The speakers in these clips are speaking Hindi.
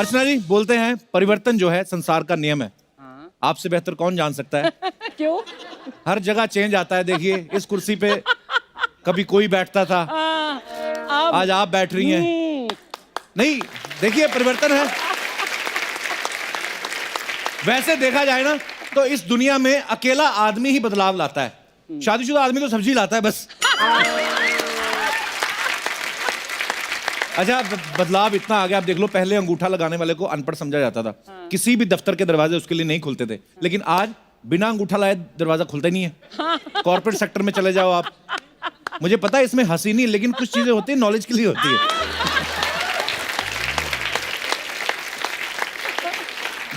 अर्चना जी बोलते हैं परिवर्तन जो है संसार का नियम है। आपसे बेहतर कौन जान सकता है? क्यों? हर जगह चेंज आता है। देखिए इस कुर्सी पे कभी कोई बैठता था, आज आप बैठ रही हैं। नहीं, देखिए परिवर्तन है। वैसे देखा जाए ना तो इस दुनिया में अकेला आदमी ही बदलाव लाता है। शादीशुदा आदमी तो सब्जी लाता है बस। अच्छा, बदलाव इतना आ गया, आप देख लो, पहले अंगूठा लगाने वाले को अनपढ़ समझा जाता था। किसी भी दफ्तर के दरवाजे उसके लिए नहीं खुलते थे, लेकिन आज बिना अंगूठा लाए दरवाजा खुलता ही नहीं है। कॉर्पोरेट सेक्टर में चले जाओ आप, मुझे पता है इसमें हंसी नहीं, लेकिन कुछ चीजें होती है नॉलेज के लिए होती है।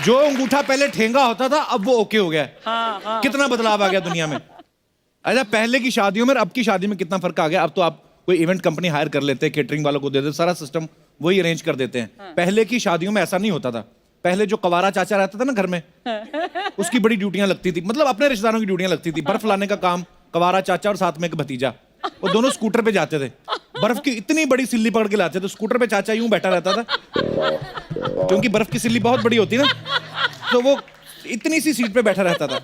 जो अंगूठा पहले ठेंगा होता था अब वो ओके हो गया है। कितना बदलाव आ गया दुनिया में। अच्छा, पहले की शादियों में और अब की शादी में कितना फर्क आ गया। अब तो आप कोई इवेंट कंपनी हायर कर लेते हैं, केटरिंग वालों को दे देते, सारा सिस्टम वही अरेंज कर देते हैं। पहले की शादियों में ऐसा नहीं होता था। पहले जो कवारा चाचा रहता था ना घर में, उसकी बड़ी ड्यूटियां लगती थी, मतलब अपने रिश्तेदारों की ड्यूटियां लगती थी। बर्फ लाने का काम कवारा चाचा और साथ में एक भतीजा, वो दोनों स्कूटर पे जाते थे। बर्फ की इतनी बड़ी सिल्ली पकड़ के लाते थे, स्कूटर पे चाचा यूं बैठा रहता था, क्योंकि बर्फ की सिल्ली बहुत बड़ी होती है ना, तो वो इतनी सी सीट पे बैठा रहता था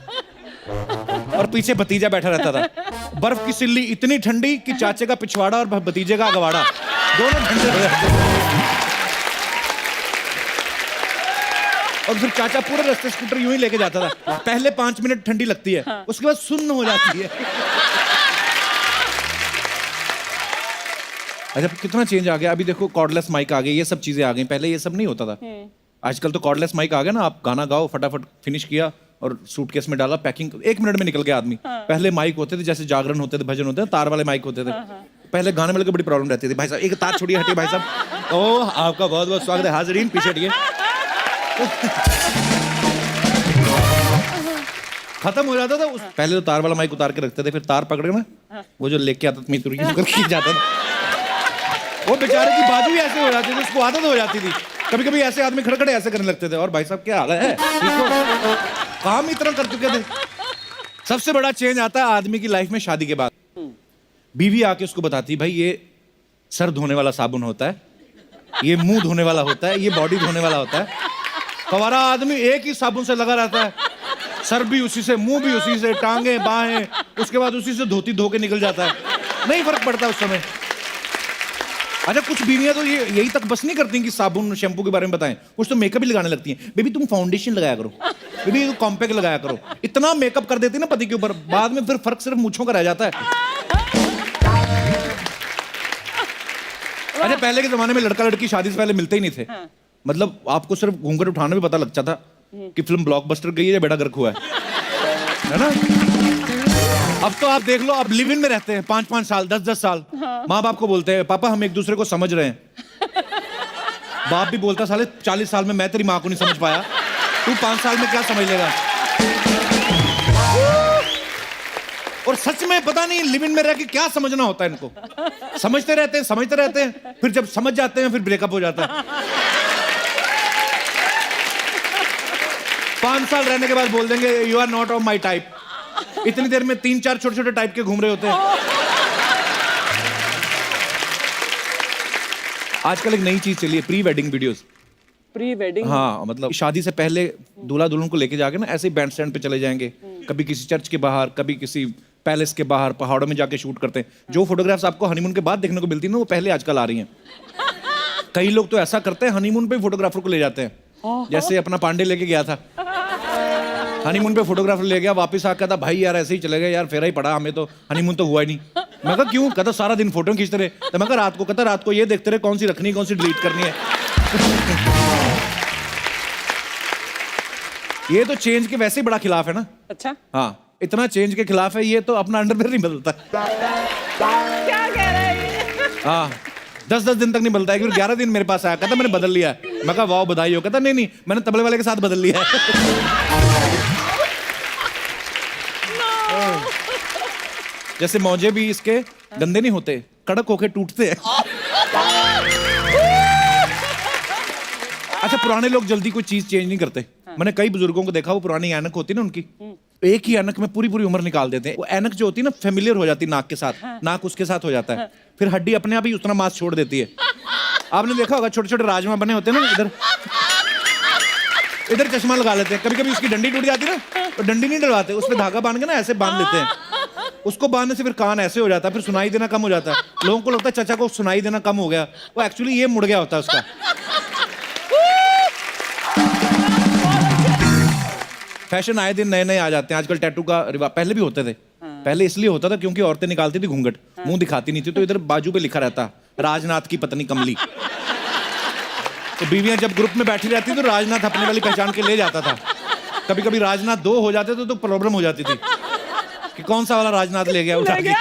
और पीछे भतीजा बैठा रहता था। बर्फ की सिल्ली इतनी ठंडी कि चाचे का पिछवाड़ा और भतीजे का अगवाड़ा दोनों ठंडे हो जाते। और फिर चाचा पूरे रास्ते स्कूटर यूं ही लेके जाता था। पहले 5 मिनट ठंडी लगती है, उसके बाद सुन्न हो जाती है। अच्छा, कितना चेंज आ गया। अभी देखो कॉर्डलेस माइक आ गए, ये सब चीजें आ गई, पहले ये सब नहीं होता था। आजकल तो कॉर्डलेस माइक आ गया ना, आप गाना गाओ, फटाफट फिनिश किया और सूटकेस में डाला, पैकिंग 1 मिनट में निकल गया आदमी। पहले माइक होते थे, जैसे जागरण होते थे, भजन होते थे, तार वाले माइक होते थे। पहले गाने वाले को बड़ी प्रॉब्लम रहती थी, भाई साहब एक तार छोड़िए, हटिए भाई साहब। ओह, आपका बहुत बहुत स्वागत है हाजरीन, पीछे हटिए। खत्म हो जाता था। पहले तो तार वाला माइक उतार के रखते थे, फिर तार पकड़ के ना वो जो लेके आता था मितुरी खींच जाता था, वो बेचारे की बाजू ही ऐसे हो जाती थी, उसको आदत हो जाती थी। कभी कभी ऐसे आदमी खड़े खड़े ऐसे करने लगते थे, और भाई साहब क्या हाल है, काम इतना कर चुके थे। सबसे बड़ा चेंज आता है आदमी की लाइफ में शादी के बाद। बीवी आके उसको बताती, भाई ये सर धोने वाला साबुन होता है, ये मुंह धोने वाला होता है, ये बॉडी धोने वाला होता है। हमारा आदमी एक ही साबुन से लगा रहता है, सर भी उसी से, मुंह भी उसी से, टांगे बाहें, उसके बाद उसी से धोती धो के निकल जाता है, नहीं फर्क पड़ता उस समय। अच्छा, कुछ बीवियां तो ये यही तक बस नहीं करती कि साबुन शैम्पू के बारे में बताएं, कुछ तो मेकअप भी लगाने लगती हैं। बेबी तुम फाउंडेशन लगाया करो, बेबी तुम कॉम्पैक्ट लगाया करो, इतना मेकअप कर देती है ना पति के ऊपर, बाद में फिर फर्क सिर्फ मूंछों का रह जाता है। अच्छा, पहले के जमाने में लड़का लड़की शादी से पहले मिलते ही नहीं थे। मतलब आपको सिर्फ घूंघट उठाने में पता लगता था कि फिल्म ब्लॉकबस्टर गई है या बेड़ा गर्क हुआ है ना। अब तो आप देख लो, अब लिव इन में रहते हैं 5-5 साल, 10-10 साल। माँ बाप को बोलते हैं पापा हम एक दूसरे को समझ रहे हैं। बाप भी बोलता साले 40 साल में मैं तेरी माँ को नहीं समझ पाया, तू 5 साल में क्या समझ लेगा। और सच में पता नहीं लिव इन में रह के क्या समझना होता है इनको। समझते रहते हैं, फिर जब समझ जाते हैं फिर ब्रेकअप हो जाता है। 5 साल रहने के बाद बोल देंगे you are not of my type. इतनी देर में 3-4 छोटे-छोटे टाइप के घूम रहे होते हैं। आजकल एक नई चीज चली है, pre wedding videos. Pre wedding? हाँ, मतलब शादी से पहले दूल्हा दुल्हन को लेके जाके ना ऐसे ही बैंड स्टैंड पे चले जाएंगे, कभी किसी चर्च के बाहर, कभी किसी पैलेस के बाहर, पहाड़ों में जाके शूट करते हैं। जो फोटोग्राफ्स आपको हनीमून के बाद देखने को मिलती है ना, वो पहले आजकल आ रही हैं। कई लोग तो ऐसा करते हैं, हनीमून पे फोटोग्राफर को ले जाते हैं। जैसे अपना पांडे लेके गया था हनीमून पे, फोटोग्राफर ले गया, वापस आकर था भाई यार ऐसे ही चले गए यार, फेरा ही पड़ा, हमें तो हनीमून तो हुआ ही नहीं। मैं कहा क्यों? कहता सारा दिन फोटो खींचते रहे। तो मैं कहा रात को, कहता रात को ये देखते रहे कौन सी रखनी कौन सी डिलीट करनी है। ये तो चेंज के वैसे ही बड़ा खिलाफ है ना। अच्छा, हाँ, इतना चेंज के खिलाफ है ये तो अपना अंडरवेयर नहीं बदलता। क्या कह रहा है? हाँ, 10-10 दिन तक नहीं बदलता है। 11 दिन मेरे पास आया, कहता मैंने बदल लिया। मैं कहा वाह बधाई हो। कहता नहीं मैंने तबले वाले के साथ बदल लिया है। जैसे मौजे भी इसके गंदे नहीं होते, कड़क होके टूटते हैं। अच्छा, पुराने लोग जल्दी कोई चीज चेंज नहीं करते। मैंने कई बुजुर्गों को देखा, वो पुरानी ऐनक होती है ना उनकी, एक ही ऐनक में पूरी पूरी उम्र निकाल देते हैं। वो ऐनक जो होती है ना, फेमिलियर हो जाती है नाक के साथ, नाक उसके साथ हो जाता है, फिर हड्डी अपने आप ही उतना मांस छोड़ देती है। आपने देखा होगा छोटे छोटे राजमा बने होते हैं ना इधर, इधर चश्मा लगा लेते हैं, कभी कभी उसकी डंडी टूट जाती है ना, तो डंडी नहीं डलवाते, उस पर धागा बांध के ना ऐसे बांध लेते हैं। उसको बांधने से फिर कान ऐसे हो जाता है, फिर सुनाई देना कम हो जाता है। लोगों को लगता है चाचा को सुनाई देना कम हो गया, वो एक्चुअली ये मुड़ गया होता है उसका। फैशन आए दिन नए नए आ जाते हैं। आजकल टैटू का रिवाज, पहले भी होते थे। पहले इसलिए होता था क्योंकि औरतें निकालती थी घूंघट, मुंह दिखाती नहीं थी, तो इधर बाजू पे लिखा रहता राजनाथ की पत्नी कमली। तो बीवियां जब ग्रुप में बैठी रहती तो राजनाथ अपने वाली पहचान के ले जाता था। कभी कभी राजनाथ 2 हो जाते थे तो प्रॉब्लम हो जाती थी कि कौन सा वाला राजनाथ ले गया उठा के।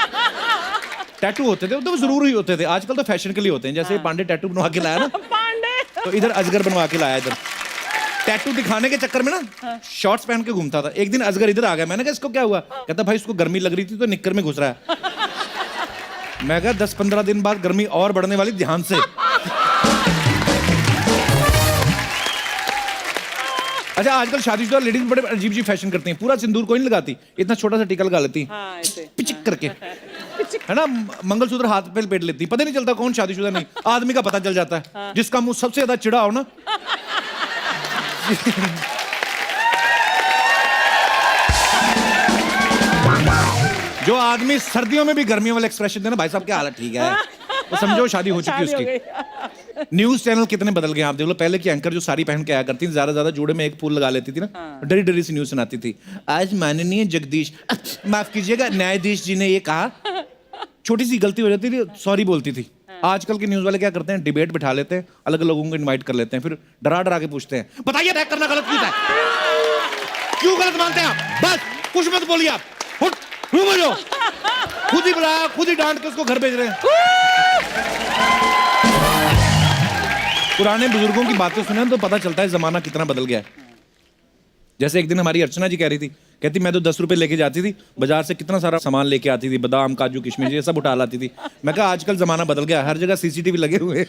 टैटू होते थे तो जरूरी होते थे। आजकल तो फैशन के लिए होते हैं। जैसे पांडे टैटू बनवा के लाया ना, तो इधर अजगर बनवा के लाया। इधर टैटू दिखाने के चक्कर में ना शॉर्ट्स पहन के घूमता था। एक दिन अजगर इधर आ गया, मैंने कहा इसको क्या हुआ? कहता भाई इसको गर्मी लग रही थी तो निक्कर में घुस रहा है। मैं कहा 10-15 दिन बाद गर्मी और बढ़ने वाली, ध्यान से। अच्छा, आजकल शादीशुदा लेडीज बड़े अजीब अजीब फैशन करती हैं। पूरा सिंदूर कोई नहीं लगाती, इतना छोटा सा टीका लगा लेती, पिचिक करके, है ना। मंगलसूत्र हाथ पे लपेट लेती, पता नहीं चलता कौन शादीशुदा नहीं। आदमी का पता चल जाता है, जिसका मुंह सबसे ज्यादा चिड़ा हो ना। जो आदमी सर्दियों में भी गर्मियों वाले एक्सप्रेशन देना, भाई साहब क्या हालत ठीक है, तो समझो शादी हो चुकी है उसकी। न्यूज चैनल कितने बदल गए आप देख लो। पहले की एंकर जो साड़ी पहन के आया करती थी, ज्यादा जोड़े में एक फूल लगा लेती थी ना, डरी डरी सी न्यूज सुनाती थी। आज माननीय जगदीश, माफ कीजिएगा, न्यायाधीश जी ने ये कहा। छोटी सी गलती हो जाती थी, सॉरी बोलती थी। आजकल के न्यूज वाले क्या करते हैं, डिबेट बिठा लेते हैं, अलग लोगों को इनवाइट कर लेते हैं, फिर डरा डरा के पूछते हैं, बताइए अटैक करना गलत क्यों है, क्यों गलत मानते हैं आप? बस कुछ मत बोलिए आप, बोलो। खुद ही बुलाया, खुद ही डांट के उसको घर भेज रहे हैं। पुराने बुजुर्गों की बातें सुने तो पता चलता है जमाना कितना बदल गया है। जैसे एक दिन हमारी अर्चना जी कह रही थी, कहती मैं तो 10 रुपए लेके जाती थी बाजार से, कितना सारा सामान लेके आती थी, बादाम काजू किशमिश ये सब उठा लाती थी। मैं कहा आजकल जमाना बदल गया, हर जगह सीसीटीवी लगे हुए हैं।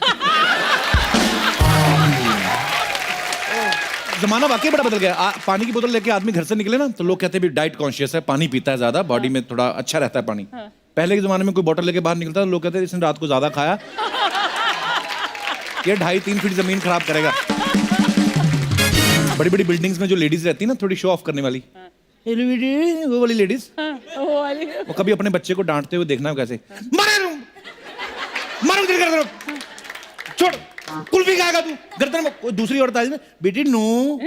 जमाना वाकई बड़ा बदल गया। पानी की बोतल लेके आदमी घर से निकले ना, तो लोग कहते हैं भी डाइट कॉन्शियस है, पानी पीता है ज्यादा, बॉडी में थोड़ा अच्छा रहता है पानी। पहले के जमाने में कोई बोतल लेके बाहर निकलता था, लोग कहते हैं इसने रात को ज्यादा खाया, ये 2.5-3 फीट जमीन खराब करेगा। बड़ी बड़ी बिल्डिंग्स में जो लेडीज रहती है ना, थोड़ी शो ऑफ करने वाली, वो वाली लेडीज, वो कभी अपने बच्चे को डांटते हुए देखना कैसे, मारो छोड़, कुल्फी खाएगा तू, गर्दन में। दूसरी औरत आई ना, बेटी नो,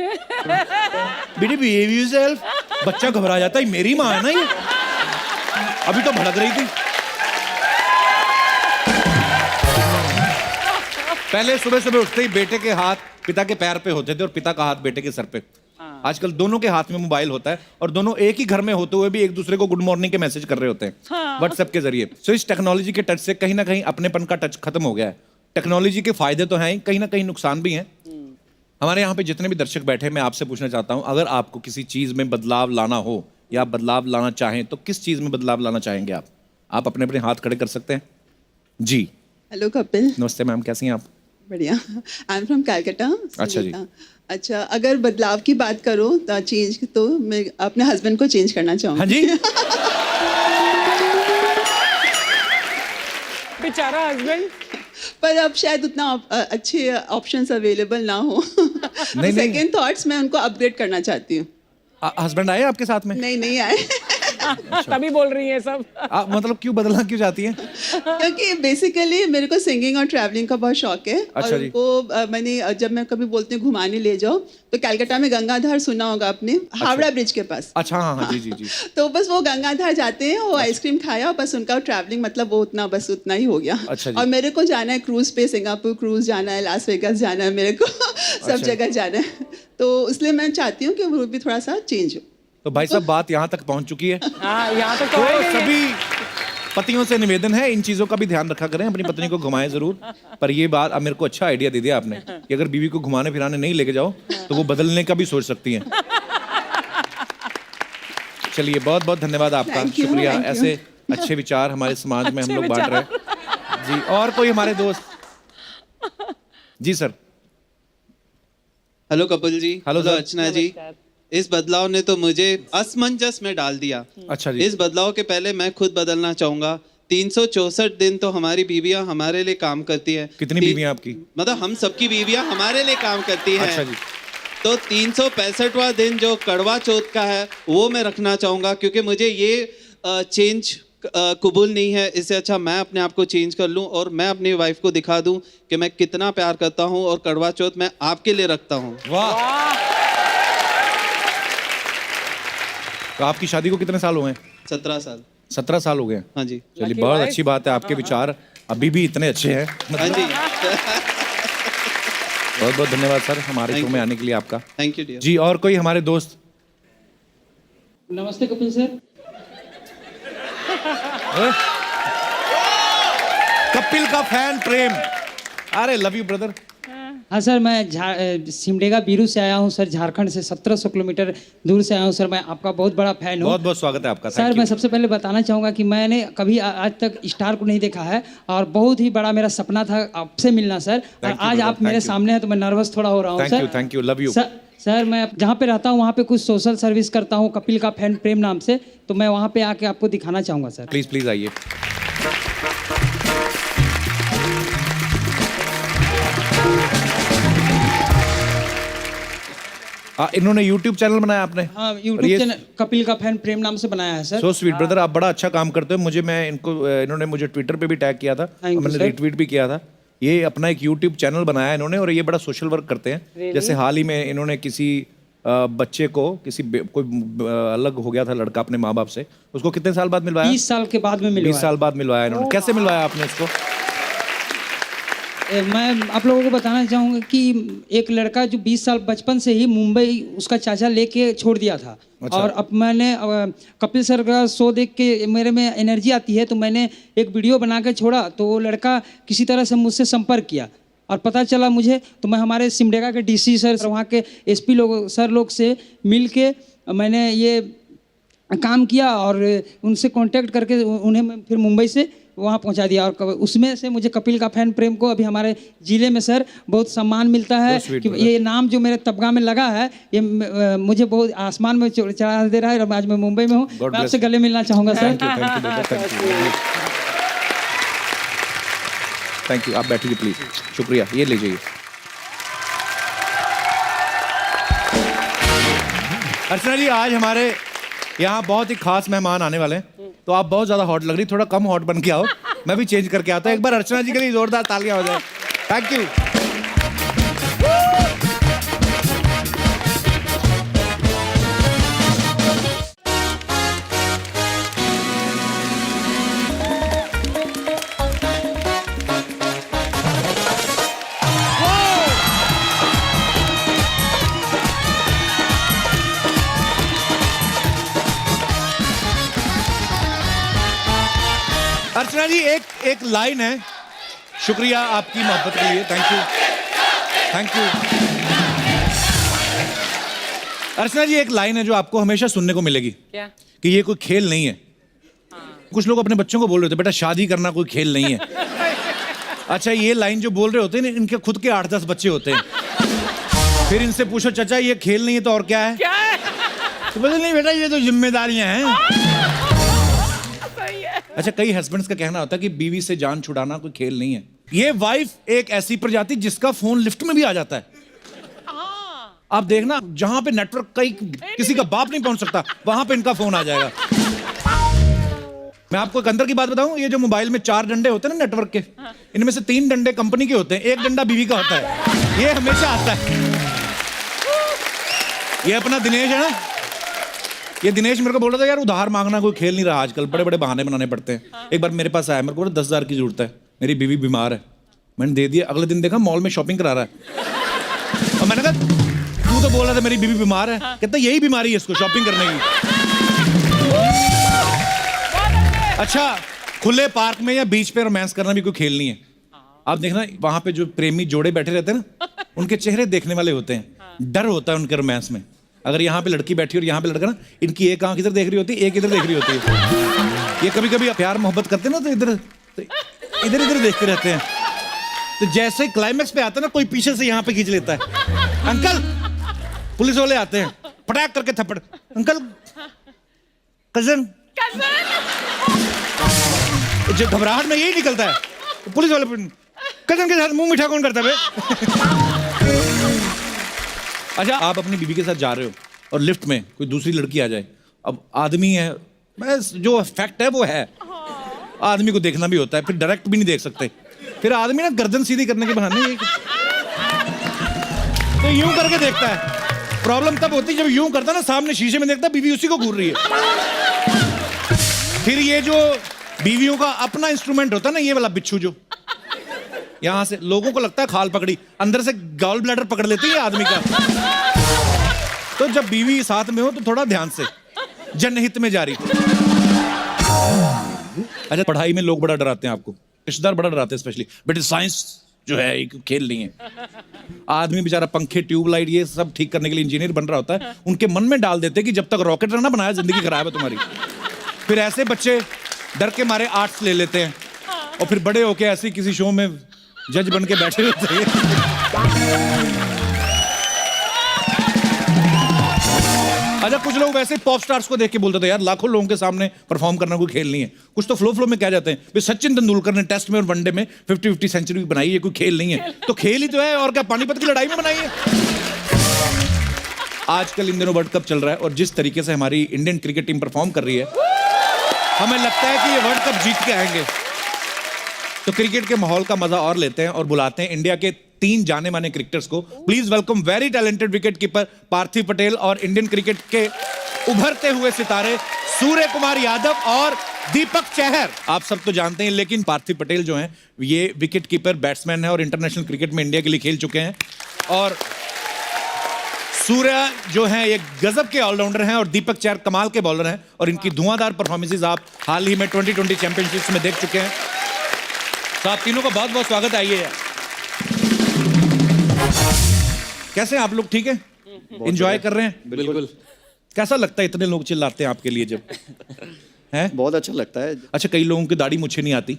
बेटी बिहेव योरसेल्फ। बच्चा घबरा जाता है, मेरी माँ है ना ये, अभी तो भड़क रही थी। पहले सुबह सुबह उठते ही बेटे के हाथ पिता के पैर पे होते थे और पिता का हाथ बेटे के सर पे। आजकल दोनों के हाथ में मोबाइल होता है और दोनों एक ही घर में होते हुए भी एक दूसरे को गुड मॉर्निंग के मैसेज कर रहे होते हैं व्हाट्सएप के जरिए। सो इस टेक्नोलॉजी के टच से कहीं ना कहीं अपनेपन का टच खत्म हो गया है। टेक्नोलॉजी के फायदे तो हैं ही, कहीं ना कहीं नुकसान भी हैं। हमारे यहाँ पे जितने भी दर्शक बैठे हैं, मैं आपसे पूछना चाहता हूँ, अगर आपको किसी चीज में बदलाव लाना हो या बदलाव लाना चाहें तो किस चीज में बदलाव लाना चाहेंगे आप? आप अपने अपने हाथ खड़े कर सकते हैं जी। हेलो कपिल। नमस्ते मैम, कैसी हैं आप? बढ़िया। आई एम फ्रॉम कैलकाटा। अच्छा जी। अच्छा, अगर बदलाव की बात करो तो चेंज, तो मैं अपने हस्बैंड को चेंज करना चाहूँगी। हाँ जी। बेचारा हस्बैंड। पर अब शायद उतना अच्छे ऑप्शंस अवेलेबल ना हो। सेकंड थॉट्स मैं उनको अपग्रेड करना चाहती हूँ। हस्बैंड आए आपके साथ में? नहीं आए। तभी बोल रही है सब। मतलब क्यों बदलना क्यों चाहती हैं? क्योंकि बेसिकली मेरे को सिंगिंग और ट्रैवलिंग का बहुत शौक है। अच्छा और उनको मैंने जब मैं कभी बोलती हूँ घुमाने ले जाओ, तो कलकत्ता में गंगाधार सुना होगा आपने, हावड़ा ब्रिज के पास। अच्छा, हाँ जी जी जी। तो बस वो गंगाधार जाते हैं, वो आइसक्रीम खाया, बस उनका ट्रैवलिंग मतलब वो उतना ही हो गया। अच्छा जी। और मेरे को जाना है क्रूज पे, सिंगापुर क्रूज जाना है, लास वेगास जाना है, मेरे को सब जगह जाना है। तो इसलिए मैं चाहती हूँ कि वो भी थोड़ा सा चेंज हो। तो भाई साहब बात यहाँ तक पहुँच चुकी है। हाँ, यहाँ तक तो तो आ गई है। सभी पतियों से निवेदन है, इन चीजों का भी ध्यान रखा करें, अपनी पत्नी को घुमाएं जरूर। पर ये बात अब मेरे को अच्छा आइडिया दे दिया आपने कि अगर बीवी को घुमाने फिराने नहीं लेके जाओ तो वो बदलने का भी सोच सकती हैं। चलिए, बहुत बहुत धन्यवाद आपका, शुक्रिया। ऐसे अच्छे विचार हमारे समाज में हम लोग बांट रहे हैं जी। और कोई हमारे दोस्त? जी sir. Hello Kapil ji. Hello sir. Archana ji. इस बदलाव ने तो मुझे असमंजस में डाल दिया। अच्छा जी। इस बदलाव के पहले मैं खुद बदलना चाहूंगा। 364 दिन तो हमारी बीवियां हमारे लिए काम करती है। कितनी बीवियां आपकी? मतलब हम सबकी बीवियां हमारे लिए काम करती हैं। अच्छा जी। तो 365वां दिन जो कड़वा चौथ का है वो मैं रखना चाहूँगा, क्योंकि मुझे ये चेंज कबूल नहीं है। इससे अच्छा मैं अपने आप को चेंज कर लूँ और मैं अपनी वाइफ को दिखा दूँ कि मैं कितना प्यार करता हूँ और कड़वा चौथ मैं आपके लिए रखता हूँ। वाह। तो आपकी शादी को कितने साल हुए हैं? 17 साल। 17 साल हो गए हैं। हाँ जी। चलिए, बहुत अच्छी बात है। आपके विचार अभी भी इतने अच्छे हैं। हाँ जी। बहुत बहुत धन्यवाद सर हमारे शो में आने के लिए आपका। Thank you dear. जी, और कोई हमारे दोस्त? नमस्ते कपिल सर। कपिल का फैन प्रेम, अरे लव यू ब्रदर। हाँ सर, मैं सिमडेगा बीरू से आया हूँ सर, झारखंड से 1700 किलोमीटर दूर से आया हूँ सर। मैं आपका बहुत बड़ा फैन हूँ। बहुत बहुत स्वागत है आपका। सर मैं सबसे पहले बताना चाहूँगा कि मैंने कभी आज तक स्टार को नहीं देखा है और बहुत ही बड़ा मेरा सपना था आपसे मिलना सर। और आज आप मेरे सामने हैं तो मैं नर्वस थोड़ा हो रहा हूँ sir. Thank you, love you. Sir मैं जहाँ पे रहता हूँ वहाँ पे कुछ सोशल सर्विस करता हूँ कपिल का फैन प्रेम नाम से, तो मैं वहाँ पे आके आपको दिखाना चाहूँगा सर। प्लीज प्लीज आइए। इन्होंने YouTube चैनल बनाया आपने? हाँ, YouTube चैनल कपिल का फैन प्रेम नाम से बनाया है सर। सो स्वीट ब्रदर, आप बड़ा अच्छा काम करते हो। इन्होंने मुझे ट्विटर पे भी टैग किया था, मैंने रीट्वीट भी किया था। ये अपना एक YouTube चैनल बनाया है इन्होंने और ये बड़ा सोशल वर्क करते हैं। जैसे हाल ही में इन्होंने किसी बच्चे को कोई अलग हो गया था लड़का अपने माँ बाप से, उसको कितने साल बाद मिलवाया? 20 साल के बाद में मिलवाया। 20 साल बाद मिलवाया इन्होंने। कैसे मिलवाया आपने उसको? मैं आप लोगों को बताना चाहूँगा कि एक लड़का जो 20 साल बचपन से ही मुंबई उसका चाचा लेके छोड़ दिया था। अच्छा। और अब मैंने कपिल सर का शो देख के मेरे में एनर्जी आती है तो मैंने एक वीडियो बना के छोड़ा, तो वो लड़का किसी तरह से मुझसे संपर्क किया और पता चला मुझे, तो मैं हमारे सिमडेगा के DC सर, वहाँ के SP लोग से मिल के मैंने ये काम किया और उनसे कांटेक्ट करके उन्हें मैं फिर मुंबई से वहाँ पहुँचा दिया। और उसमें से मुझे कपिल का फैन प्रेम को अभी हमारे ज़िले में सर बहुत सम्मान मिलता है कि ये नाम जो मेरे तबगा में लगा है ये मुझे बहुत आसमान में चढ़ा दे रहा है। और आज मैं मुंबई में हूँ, मैं आपसे गले मिलना चाहूँगा सर। Thank you. आप बैठिए प्लीज। शुक्रिया। ये ले जाइए। अर्चना जी, आज हमारे यहाँ बहुत ही खास मेहमान आने वाले हैं, तो आप बहुत ज्यादा हॉट लग रही, थोड़ा कम हॉट बन के आओ, मैं भी चेंज करके आता हूँ। एक बार अर्चना जी के लिए जोरदार तालियां हो जाए। Thank you. अर्चना जी, एक लाइन है। शुक्रिया आपकी मोहब्बत के लिए। Thank you, thank you. Archana ji, एक लाइन है जो आपको हमेशा सुनने को मिलेगी। क्या? कि ये कोई खेल नहीं है। कुछ लोग अपने बच्चों को बोल रहे होते, बेटा शादी करना कोई खेल नहीं है। अच्छा, ये लाइन जो बोल रहे होते हैं इनके खुद के 8-10 बच्चे होते हैं। फिर इनसे पूछो चाचा ये खेल नहीं है तो और क्या है? तो बोले नहीं बेटा ये तो जिम्मेदारियां हैं। अच्छा, कई हस्बैंड्स का कहना होता है कि बीवी से जान छुड़ाना कोई खेल नहीं है। ये वाइफ एक ऐसी प्रजाति जिसका फोन लिफ्ट में भी आ जाता है। आप देखना, जहां पे नेटवर्क किसी का बाप नहीं पहुंच सकता वहां पे इनका फोन आ जाएगा। मैं आपको एक अंदर की बात बताऊं, ये जो मोबाइल में 4 डंडे होते हैं ना नेटवर्क के, इनमें से 3 डंडे कंपनी के होते हैं, 1 डंडा बीवी का होता है। ये हमेशा आता है। ये अपना दिनेश है ना, ये दिनेश मेरे को बोल रहा था यार उधार मांगना कोई खेल नहीं रहा आजकल, बड़े बड़े बहाने बनाने पड़ते हैं। एक बार मेरे पास आया, मेरे को 10,000 की जरूरत है, मेरी बीवी बीमार है, मैंने दे दिया। अगले दिन देखा मॉल में शॉपिंग करा रहा है और मैंने कहा तू तो बोल रहा था मेरी बीवी बीमार है। कहता यही बीमारी है इसको शॉपिंग करने की। अच्छा, खुले पार्क में या बीच पे रोमांस करना भी कोई खेल नहीं है। आप देखना वहां पे जो प्रेमी जोड़े बैठे रहते हैं ना, उनके चेहरे देखने वाले होते हैं, डर होता है उनके रोमांस में। अगर यहाँ पे लड़की बैठी और यहाँ पे लड़का ना, इनकी एक आंख इधर देख रही होती है, एक इधर देख रही होती है। ये कभी कभी प्यार मोहब्बत करते हैं ना तो इधर देखते रहते हैं। तो जैसे क्लाइमेक्स पे आता है ना, कोई पीछे से यहाँ पे खींच लेता है। अंकल, पुलिस वाले आते हैं, पटाक करके थप्पड़, अंकल कजन। जो घबराहट में यही निकलता है, पुलिस वाले कजन के साथ मुंह मीठा कौन करता है? अच्छा, आप अपनी बीवी के साथ जा रहे हो और लिफ्ट में कोई दूसरी लड़की आ जाए, अब आदमी है, बस जो फैक्ट है वो है, आदमी को देखना भी होता है, फिर डायरेक्ट भी नहीं देख सकते, फिर आदमी ना गर्दन सीधी करने के बहाने तो यूं करके देखता है। प्रॉब्लम तब होती है जब यूं करता ना, सामने शीशे में देखता बीवी उसी को घूर रही है। फिर ये जो बीवियों का अपना इंस्ट्रूमेंट होता है ना, ये वाला बिच्छू जो यहां से लोगों को लगता है खाल पकड़ी, अंदर से गॉल ब्लैडर पकड़ लेती है आदमी का। तो जब बीवी साथ में हो तो थोड़ा ध्यान से, जनहित में जारी। अच्छा, पढ़ाई में लोग बड़ा डराते हैं आपको, रिश्तेदार बड़ा डराते हैं स्पेशली, बेटे साइंस जो है एक खेल नहीं है। आदमी बेचारा पंखे ट्यूबलाइट ये सब ठीक करने के लिए इंजीनियर बन रहा होता है, उनके मन में डाल देते हैं कि जब तक रॉकेट ना बनाया जिंदगी खराब है तुम्हारी। फिर ऐसे बच्चे डर के मारे आर्ट्स ले लेते हैं और फिर बड़े होके ऐसे किसी शो में जज बन के बैठे होते हैं। अच्छा, कुछ लोग वैसे पॉप स्टार्स को देख के बोलते थे यार लाखों लोगों के सामने परफॉर्म करना कोई खेल नहीं है। कुछ तो फ्लो में कह जाते हैं भाई सचिन तेंदुलकर ने टेस्ट में और वनडे में 50-50 सेंचुरी बनाई है, कोई खेल नहीं है। तो खेल ही तो है, और क्या पानीपत की लड़ाई में बनाई है। आजकल इन दिनों वर्ल्ड कप चल रहा है और जिस तरीके से हमारी इंडियन क्रिकेट टीम परफॉर्म कर रही है, हमें लगता है कि ये वर्ल्ड कप जीत के आएंगे। तो क्रिकेट के माहौल का मजा और लेते हैं और बुलाते हैं इंडिया के 3 जाने माने क्रिकेटर्स को। Please welcome very talented wicketkeeper Parthiv Patel और इंडियन क्रिकेट के उभरते हुए सितारे सूर्य कुमार यादव और दीपक चहर। आप सब तो जानते हैं, लेकिन पार्थिव पटेल जो हैं ये विकेट कीपर बैट्समैन है और इंटरनेशनल क्रिकेट में इंडिया के लिए खेल चुके हैं। और सूर्य जो हैं ये गजब के ऑलराउंडर हैं और दीपक चहर कमाल के बॉलर हैं और इनकी धुआंधार परफॉर्मेंसेस आप हाल ही में 2020 चैंपियनशिप्स में देख चुके हैं। तो आप तीनों का बहुत बहुत स्वागत। आइए। कैसे हैं आप लोग? ठीक है, एंजॉय कर रहे हैं? बिल्कुल। कैसा लगता है इतने लोग चिल्लाते हैं आपके लिए जब हैं? बहुत अच्छा लगता है। अच्छा, कई लोगों की दाढ़ी मुझे नहीं आती,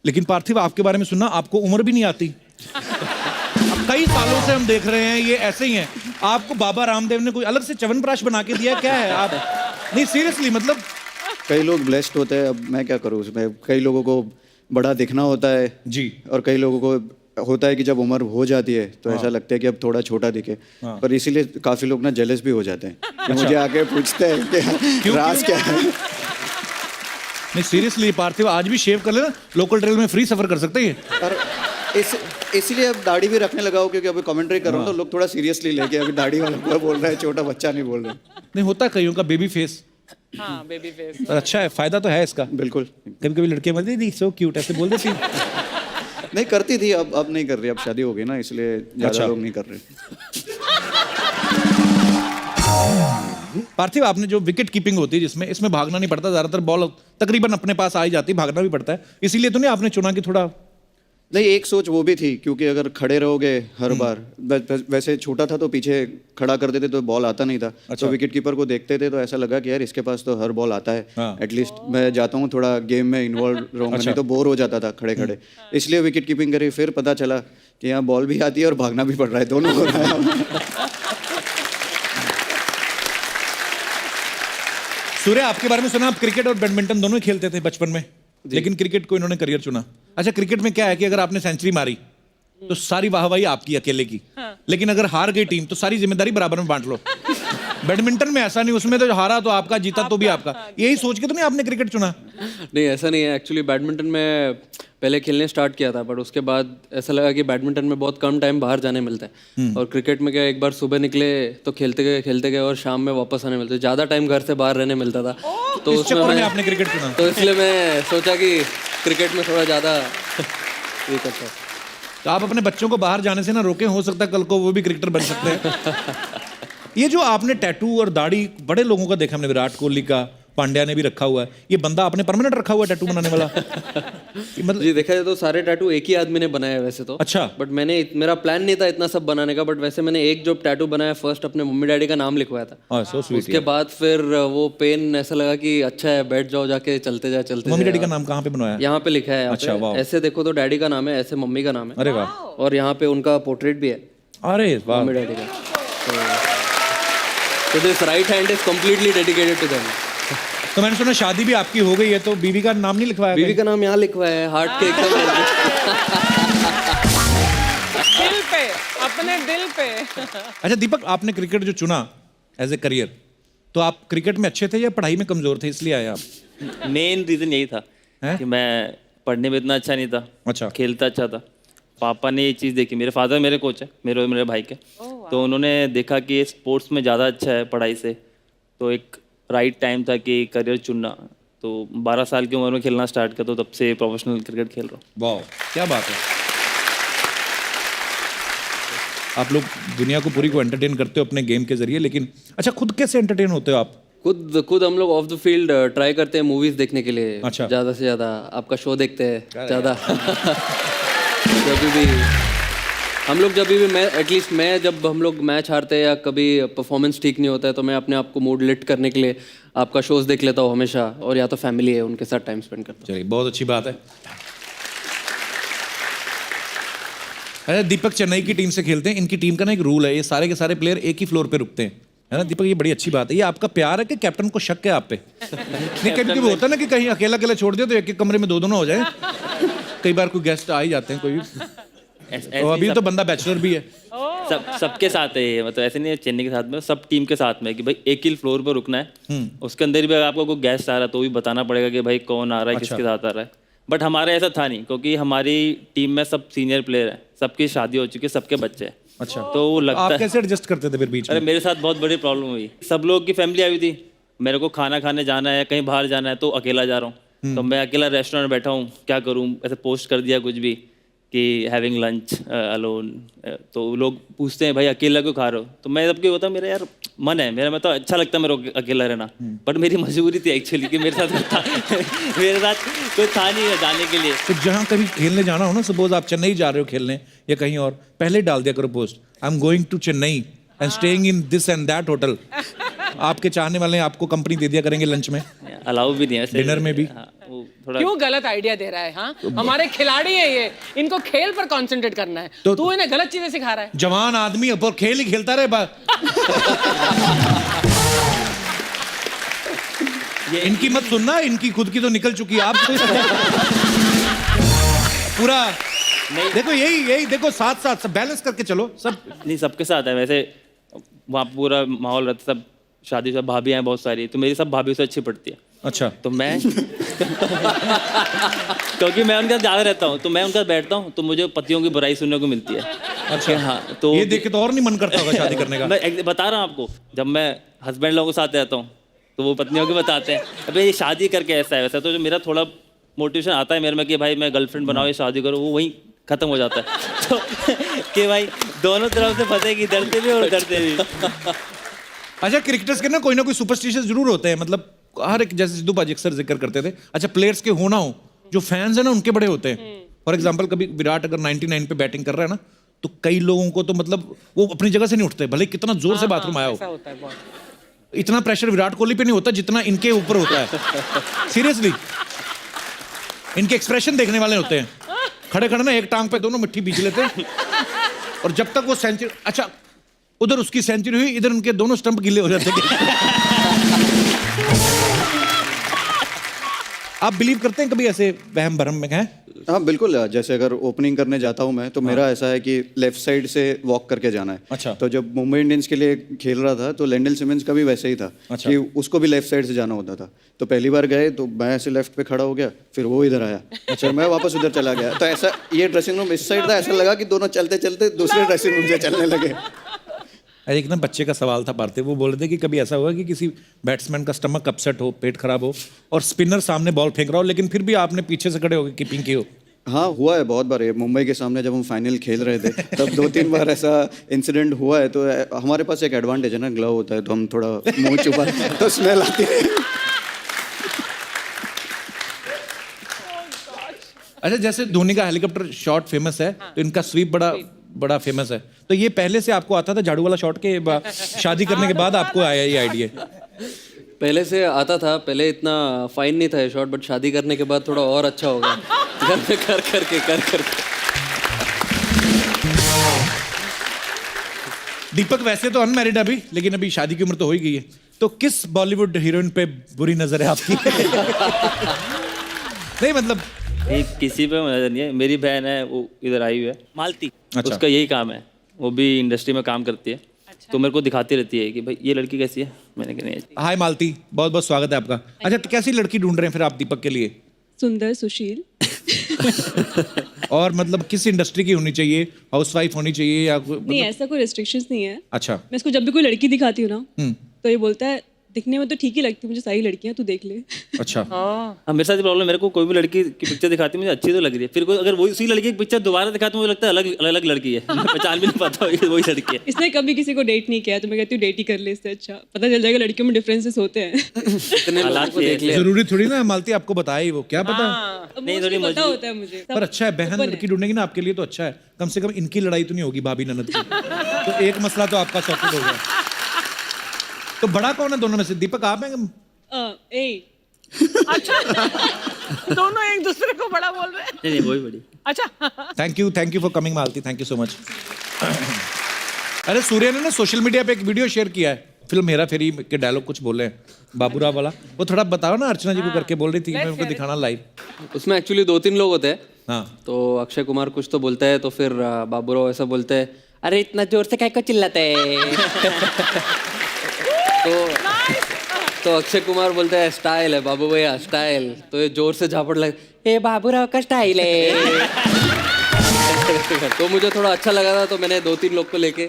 लेकिन पार्थिव आपके बारे में सुनना, आपको उम्र भी नहीं आती। अब कई सालों से हम देख रहे हैं ये ऐसे ही हैं। आपको बाबा रामदेव ने कोई अलग से च्यवनप्राश बना के दिया क्या है? आप नहीं, सीरियसली, मतलब कई लोग ब्लेस्ड होते हैं, अब मैं क्या करूँ उसमें। कई लोगों को बड़ा दिखना होता है जी, और कई लोगों को होता है कि जब उम्र हो जाती है तो ऐसा लगता है कि अब थोड़ा छोटा दिखे। पर इसीलिए काफी लोग ना जेलस भी हो जाते हैं कि मुझे आके पूछते हैं कि राज क्या है। नहीं सीरियसली पार्थिव, आज भी शेव कर लेना, लोकल ट्रेन में फ्री सफर कर सकते हैं। और इसीलिए अब दाढ़ी भी रखने लगा हूँ, क्योंकि अभी कमेंट्री कर रहा हूँ तो लोग थोड़ा सीरियसली लेके अभी दाढ़ी वाला पूरा बोल रहा है, छोटा बच्चा नहीं बोल रहा। नहीं होता कईयों का बेबी फेस, हाँ बेबी फेस, पर अच्छा है, फायदा तो है इसका। बिल्कुल। कभी कभी लड़कियां बोलती थी सो क्यूट, ऐसे बोल देती। नहीं करती थी, अब नहीं कर रही, अब शादी हो गई ना, इसलिए ज्यादा लोग नहीं कर रहे। पार्थिव, आपने जो विकेट कीपिंग होती है जिसमें इसमें भागना नहीं पड़ता, ज्यादातर बॉल तकरीबन अपने पास आ ही जाती, भागना भी पड़ता है, इसीलिए तो नहीं आपने चुना कि थोड़ा। नहीं, एक सोच वो भी थी, क्योंकि अगर खड़े रहोगे हर बार, वैसे छोटा था तो पीछे खड़ा कर देते तो बॉल आता नहीं था। तो विकेट कीपर को देखते थे तो ऐसा लगा कि यार इसके पास तो हर बॉल आता है, एटलीस्ट मैं जाता हूँ थोड़ा गेम में इन्वॉल्व रहूँगा, नहीं तो बोर हो जाता था खड़े खड़े। इसलिए विकेट कीपिंग करी, फिर पता चला कि यहाँ बॉल भी आती है और भागना भी पड़ रहा है, दोनों हो रहा है। सूर्य, आपके बारे में सुना, आप क्रिकेट और बैडमिंटन दोनों ही खेलते थे बचपन में, लेकिन क्रिकेट को इन्होंने करियर चुना। अच्छा, क्रिकेट में क्या है कि अगर आपने सेंचुरी मारी तो सारी वाहवाही आपकी अकेले की, लेकिन अगर हार गई टीम तो सारी जिम्मेदारी बराबर में बांट लो। बैडमिंटन में ऐसा नहीं, उसमें तो हारा तो आपका, जीता तो भी आपका। यही सोच के तो नहीं आपने क्रिकेट चुना? नहीं, ऐसा नहीं है। एक्चुअली बैडमिंटन में पहले खेलने स्टार्ट किया था, बट उसके बाद ऐसा लगा कि बैडमिंटन में बहुत कम टाइम बाहर जाने मिलता है, और क्रिकेट में क्या, एक बार सुबह निकले तो खेलते गए और शाम में वापस आने मिलते, ज़्यादा टाइम घर से बाहर रहने मिलता था। तो उसमें आपने क्रिकेट चुना, तो इसलिए मैं सोचा कि क्रिकेट में थोड़ा ज़्यादा ये करता हूँ। तो आप अपने बच्चों को बाहर जाने से ना रोकें, हो सकता है कल को वो भी क्रिकेटर बन सकते हैं। ये जो आपने टैटू और दाढ़ी बड़े लोगों का देखा हमने, विराट कोहली का, पांड्या ने भी रखा हुआ है, ये बंदा आपने परमानेंट रखा हुआ है टैटू बनाने वाला? मतलब जी, देखा जाए तो सारे टैटू एक ही आदमी ने बनाया है वैसे तो। अच्छा। बट मेरा प्लान नहीं था इतना सब बनाने का, बट वैसे मैंने एक जो टैटू बनाया फर्स्ट अपने मम्मी डैडी का नाम लिखवाया था। so sweet, उसके बाद फिर वो पेन ऐसा लगा कि अच्छा है, बैठ जाओ जाके, चलते जा। मम्मी डैडी का नाम कहाँ पे बनवाया? यहाँ पे लिखा है। अच्छा, वाह। ऐसे देखो तो डैडी का नाम है, ऐसे मम्मी का नाम है। अरे वाह। और यहाँ पे उनका पोर्ट्रेट भी है। अरे वाह। मम्मी डैडी का। तो this right hand is completely dedicated to them. तो मैंने सुना शादी भी आपकी हो गई है, तो बीवी का नाम नहीं लिखवाया? बीवी का नाम यहाँ लिखवाया है, हार्ट के एकदम दिल पे अपने दिल पे। अच्छा दीपक, आपने क्रिकेट जो चुना एज ए करियर, तो आप क्रिकेट में अच्छे थे या पढ़ाई में कमजोर थे इसलिए आए आप? मेन रीज़न यही था हैं? कि मैं पढ़ने में इतना अच्छा नहीं था, अच्छा। खेलता अच्छा था। पापा ने ये चीज़ देखी, मेरे फादर मेरे कोच है, मेरे और मेरे भाई के, तो उन्होंने देखा कि स्पोर्ट्स में ज़्यादा अच्छा है पढ़ाई से, तो एक राइट टाइम था कि करियर चुनना। तो 12 साल की उम्र में खेलना स्टार्ट किया, तो तब से प्रोफेशनल क्रिकेट खेल रहा हूँ। वाह, क्या बात है। आप लोग दुनिया को पूरी को एंटरटेन करते हो अपने गेम के जरिए, लेकिन अच्छा खुद कैसे एंटरटेन होते हो आप? खुद हम लोग ऑफ द फील्ड ट्राई करते हैं मूवीज देखने के लिए। अच्छा। ज़्यादा से ज़्यादा आपका शो देखते हैं ज़्यादा। जब भी मैं एटलीस्ट जब हम लोग मैच हारते हैं या कभी परफॉर्मेंस ठीक नहीं होता है, तो मैं अपने आप को मूड लिफ्ट करने के लिए आपका शोज देख लेता हूँ हमेशा, और या तो फैमिली है उनके साथ टाइम स्पेंड करता हूँ। चलिए, बहुत अच्छी बात है। अरे दीपक चेन्नई की टीम से खेलते हैं, इनकी टीम का ना एक रूल है, ये सारे के सारे प्लेयर एक ही फ्लोर पे रुकते हैं, है ना दीपक? ये बड़ी अच्छी बात है। ये आपका प्यार है कि कैप्टन को शक है आप पे? नहीं, कभी कभी होता है ना कि कहीं अकेला अकेला छोड़ दिया तो एक एक कमरे में दो ना हो जाए। कई बार कोई गेस्ट आ ही जाते हैं, कोई भी। और अभी तो बंदा बैचलर भी है। सबके साथ है ये, मतलब ऐसे नहीं है चेन्नई के साथ में, सब टीम के साथ में कि भाई एक ही फ्लोर पर रुकना है। उसके अंदर भी अगर आपको कोई गेस्ट आ रहा है तो भी बताना पड़ेगा कि भाई कौन आ रहा है, किसके साथ आ रहा है। बट हमारे ऐसा था नहीं, क्योंकि हमारी टीम में सब सीनियर प्लेयर हैं, सबकी शादी हो चुकी है, सबके बच्चे हैं। अच्छा, तो वो लगता आप है। कैसे एडजस्ट करते थे फिर बीच अरे में? मेरे साथ बहुत बड़ी प्रॉब्लम हुई, सब लोग की फैमिली आई हुई थी, मेरे को खाना खाने जाना है, कहीं बाहर जाना है, तो अकेला जा रहा हूँ। तो मैं अकेला रेस्टोरेंट में बैठा हूँ, क्या करूँ, ऐसे पोस्ट कर दिया कुछ भी कि हैविंग लंच अलोन, तो लोग पूछते हैं भाई अकेला क्यों खा रहे हो? तो मैं सबको होता मेरा यार मन है मेरा, मैं तो अच्छा लगता है मेरे को अकेला रहना, बट मेरी मजबूरी थी एक्चुअली कि मेरे साथ कोई था नहीं है जाने के लिए। तो जहाँ कभी खेलने जाना हो ना, सपोज आप चेन्नई जा रहे हो खेलने या कहीं और, पहले डाल दिया करो post, I am going to Chennai and staying in this and that hotel. आपके चाहने वाले आपको कंपनी दे दिया करेंगे लंच में, अलाउ भी नहीं है डिनर में भी। हाँ, वो थोड़ा क्यों गलत आइडिया दे रहा है? हाँ, हमारे खिलाड़ी है ये, इनको खेल पर कंसंट्रेट करना है, तो तू इन्हें गलत चीजें सिखा रहा है। जवान आदमी ऊपर खेल ही खेलता रहे ये इनकी मत सुनना, इनकी खुद की तो निकल चुकी है। आप पूरा नहीं, देखो यही देखो, साथ साथ सब बैलेंस करके चलो सब। नहीं, सबके साथ है वैसे, वहाँ पूरा माहौल रहता, सब शादी से भाभी हैं बहुत सारी, तो मेरी सब भाभी से अच्छी पड़ती है। अच्छा, तो मैं क्योंकि मैं उनके साथ ज़्यादा रहता हूँ, तो मैं उनके साथ बैठता हूँ, तो मुझे पतियों की बुराई सुनने को मिलती है। अच्छा, हाँ, तो ये देख के तो और नहीं मन करता होगा शादी करने का। मैं बता रहा हूँ आपको, जब मैं हस्बैंड लोगों के साथ रहता हूँ तो वो पत्नियों के बताते हैं अबे ये शादी करके ऐसा है वैसा, तो जो मेरा थोड़ा मोटिवेशन आता है मेरे में कि भाई मैं गर्लफ्रेंड बनाओ, ये शादी करो, वो वहीं खत्म हो जाता है। तो कि भाई दोनों तरफ से फंसेगी, डरते भी और डरते भी। अच्छा, क्रिकेटर्स के ना कोई सुपरस्टिशियस जरूर होते हैं, मतलब हर एक, जैसे सिद्धू पाजी अक्सर जिक्र करते थे। अच्छा, प्लेयर्स के होना हो, जो फैंस है ना उनके बड़े होते हैं। फॉर एग्जांपल कभी विराट अगर 99 पे बैटिंग कर रहा है ना, तो कई लोगों को तो मतलब वो अपनी जगह से नहीं उठते, भले कितना जोर से बाथरूम आया ऐसा हो। होता है बहुत। इतना प्रेशर विराट कोहली पे नहीं होता जितना इनके ऊपर होता है। सीरियसली, इनके एक्सप्रेशन देखने वाले होते हैं। खड़े खड़े ना एक टांग पे दोनों मिट्टी बीच लेते हैं, और जब तक वो सेंचुरी, अच्छा उधर उसकी सेंचुरी हुई, इधर उनके दोनों स्टंप गिले हो जाते हैं। आप बिलीव करते हैं कभी ऐसे वहम भरम में? हैं? हाँ बिल्कुल, जैसे अगर ओपनिंग करने जाता हूँ मैं, तो मेरा ऐसा है कि लेफ्ट साइड से वॉक करके जाना है। अच्छा। तो जब मुंबई इंडियंस के लिए खेल रहा था, तो लेंडल सिमंस का भी वैसे ही था। अच्छा। कि उसको भी लेफ्ट साइड से जाना होता था। तो पहली बार गए तो मैं ऐसे लेफ्ट पे खड़ा हो गया, फिर वो इधर आया, अच्छा मैं वापस उधर चला गया। तो ऐसा, ये ड्रेसिंग रूम इस साइड था, ऐसा लगा कि दोनों चलते चलते दूसरे ड्रेसिंग रूम से चलने लगे। एक ना बच्चे का सवाल था पार्थे, वो बोल रहे थे कि कभी ऐसा हुआ कि किसी बैट्समैन का स्टमक अपसेट हो, पेट खराब हो, और स्पिनर सामने बॉल फेंक रहा हो, लेकिन फिर भी आपने पीछे से खड़े होकर कीपिंग की हो? हाँ हुआ है बहुत बार। ये मुंबई के सामने जब हम फाइनल खेल रहे थे, तब 2-3 बार ऐसा इंसिडेंट हुआ है। तो हमारे पास एक एडवांटेज है ना, ग्लव होता है, तो हम थोड़ा मुंह छुपा तो स्मेल आती है। अच्छा, जैसे धोनी का हेलीकॉप्टर शॉट फेमस है, तो इनका स्वीप बड़ा फेमस है। तो ये पहले से आपको आता था झाड़ू वाला शॉट के शादी करने के बाद आपको आया ये आइडिया? पहले से आता था, पहले इतना फाइन नहीं था ये शॉट, बट शादी करने के बाद थोड़ा और अच्छा होगा। घर में कर करके दीपक वैसे तो अनमैरिड अभी, लेकिन अभी शादी की उम्र तो हो ही गई है। तो किस बॉलीवुड हीरोइन पे बुरी नजर है आपकी? नहीं मतलब किसी पे नजर नहीं है। मेरी बहन है, वो इधर आई हुई है, मालती। अच्छा। उसका यही काम है वो भी इंडस्ट्री में काम करती है। तो मेरे को दिखाती रहती है कि भाई ये लड़की कैसी है। मैंने कहा नहीं। हाय मालती, बहुत बहुत स्वागत है आपका। अच्छा, तो कैसी लड़की ढूंढ रहे हैं फिर आप दीपक के लिए? सुंदर, सुशील। और मतलब किस इंडस्ट्री की होनी चाहिए? हाउसवाइफ होनी चाहिए या नहीं, ऐसा कोई रेस्ट्रिक्शंस नहीं है। अच्छा। मैं इसको जब भी कोई लड़की दिखाती हूँ ना, तो ये बोलता है दिखने में तो ठीक ही लगती है मुझे, सारी लड़कियां तू देख ले। अच्छा। हाँ, मेरे साथ प्रॉब्लम, मेरे को कोई भी लड़की की पिक्चर दिखाती है मुझे अच्छी तो लग रही है, फिर कोई अगर वही उसी लड़की की पिक्चर दोबारा दिखाती है मुझे लगता है अलग अलग लड़की है। मैं पहचान भी नहीं पाता वही लड़की है। इसने कभी किसी को डेट नहीं किया तो मैं कहती हूँ डेट ही कर ले, इससे अच्छा पता चल जाएगा लड़कियों में डिफरेंसेस होते हैं। इतने लोगों को देख लिया। जरूरी थोड़ी ना मालती आपको बताए ही वो, क्या पता। नहीं, थोड़ी पता होता है मुझे। पर अच्छा है, बहन लड़की ढूंढेगी ना आपके लिए तो अच्छा है, कम से कम इनकी लड़ाई तो नहीं होगी भाभी ननद की। तो एक मसला तो आपका सॉर्टेड हो गया। तो बड़ा कौन है दोनों में से? दीपक आप हैं? अच्छा, दोनों एक दूसरे को बड़ा बोल रहे हैं। नहीं, वही बड़ी। अच्छा। Thank you for coming Malati, thank you so much. अरे सूर्य ने ना सोशल मीडिया पे एक वीडियो शेयर किया है, फिल्म हेरा फेरी के डायलॉग कुछ बोले हैं बाबूराव वाला, वो थोड़ा बताओ ना। अर्चना जी को करके बोल रही थी, मैं उनको दिखाना लाइव। उसमें एक्चुअली 2-3 लोग होते हैं। हाँ। तो अक्षय कुमार कुछ तो बोलता है, तो फिर बाबूराव ऐसा बोलते हैं, अरे इतना जोर से काय को चिल्लाते है। तो अक्षय कुमार बोलता है स्टाइल है बाबू भैया, स्टाइल। तो ये जोर से झापड़ लगे, ये बाबूराव का स्टाइल है। तो मुझे थोड़ा अच्छा लगा था, तो मैंने 2-3 लोग को लेके,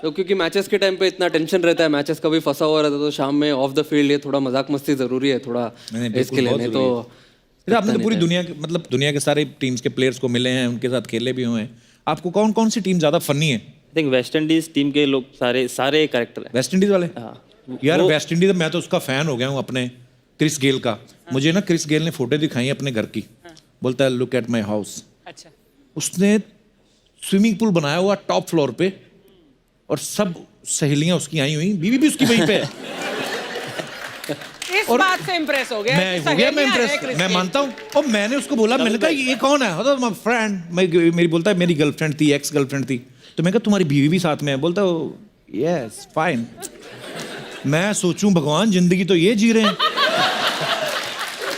तो क्योंकि मैचेस के टाइम पे इतना टेंशन रहता है, मैचेस कभी फंसा हुआ रहता है, तो शाम में ऑफ द फील्ड ये थोड़ा मजाक मस्ती जरूरी है थोड़ा इसके लिए। नहीं तो फिर आपने तो पूरी दुनिया के मतलब दुनिया के सारे टीम्स के प्लेयर्स को मिले हैं, उनके साथ खेले भी हुए हैं। आपको कौन कौन सी टीम ज्यादा फनी है? I think West Indies team के लोग सारे कैरेक्टर है। वेस्ट इंडीज वाले? हाँ। यार वेस्ट इंडीज मैं तो उसका फैन हो गया हूँ, अपने क्रिस गेल का। मुझे ना क्रिस गेल ने फोटो दिखाई अपने घर की, बोलता है लुक एट माई हाउस। अच्छा। उसने स्विमिंग पूल बनाया हुआ टॉप फ्लोर पे, और सब सहेलियां उसकी आई हुई, बीवी भी उसकी वहीं पे है। इस बात से इम्प्रेस हो गया? मैं हो गया, मैं इम्प्रेस, मैं मानता हूँ। और मैंने उसको बोला, मैंने कहा ये कौन है? My friend. मेरी बोलता है मेरी गर्लफ्रेंड थी, एक्स गर्लफ्रेंड थी। तो मैं कहा तुम्हारी बीवी भी साथ में है? बोलता यस फाइन। मैं सोचूं भगवान जिंदगी तो ये जी रहे हैं।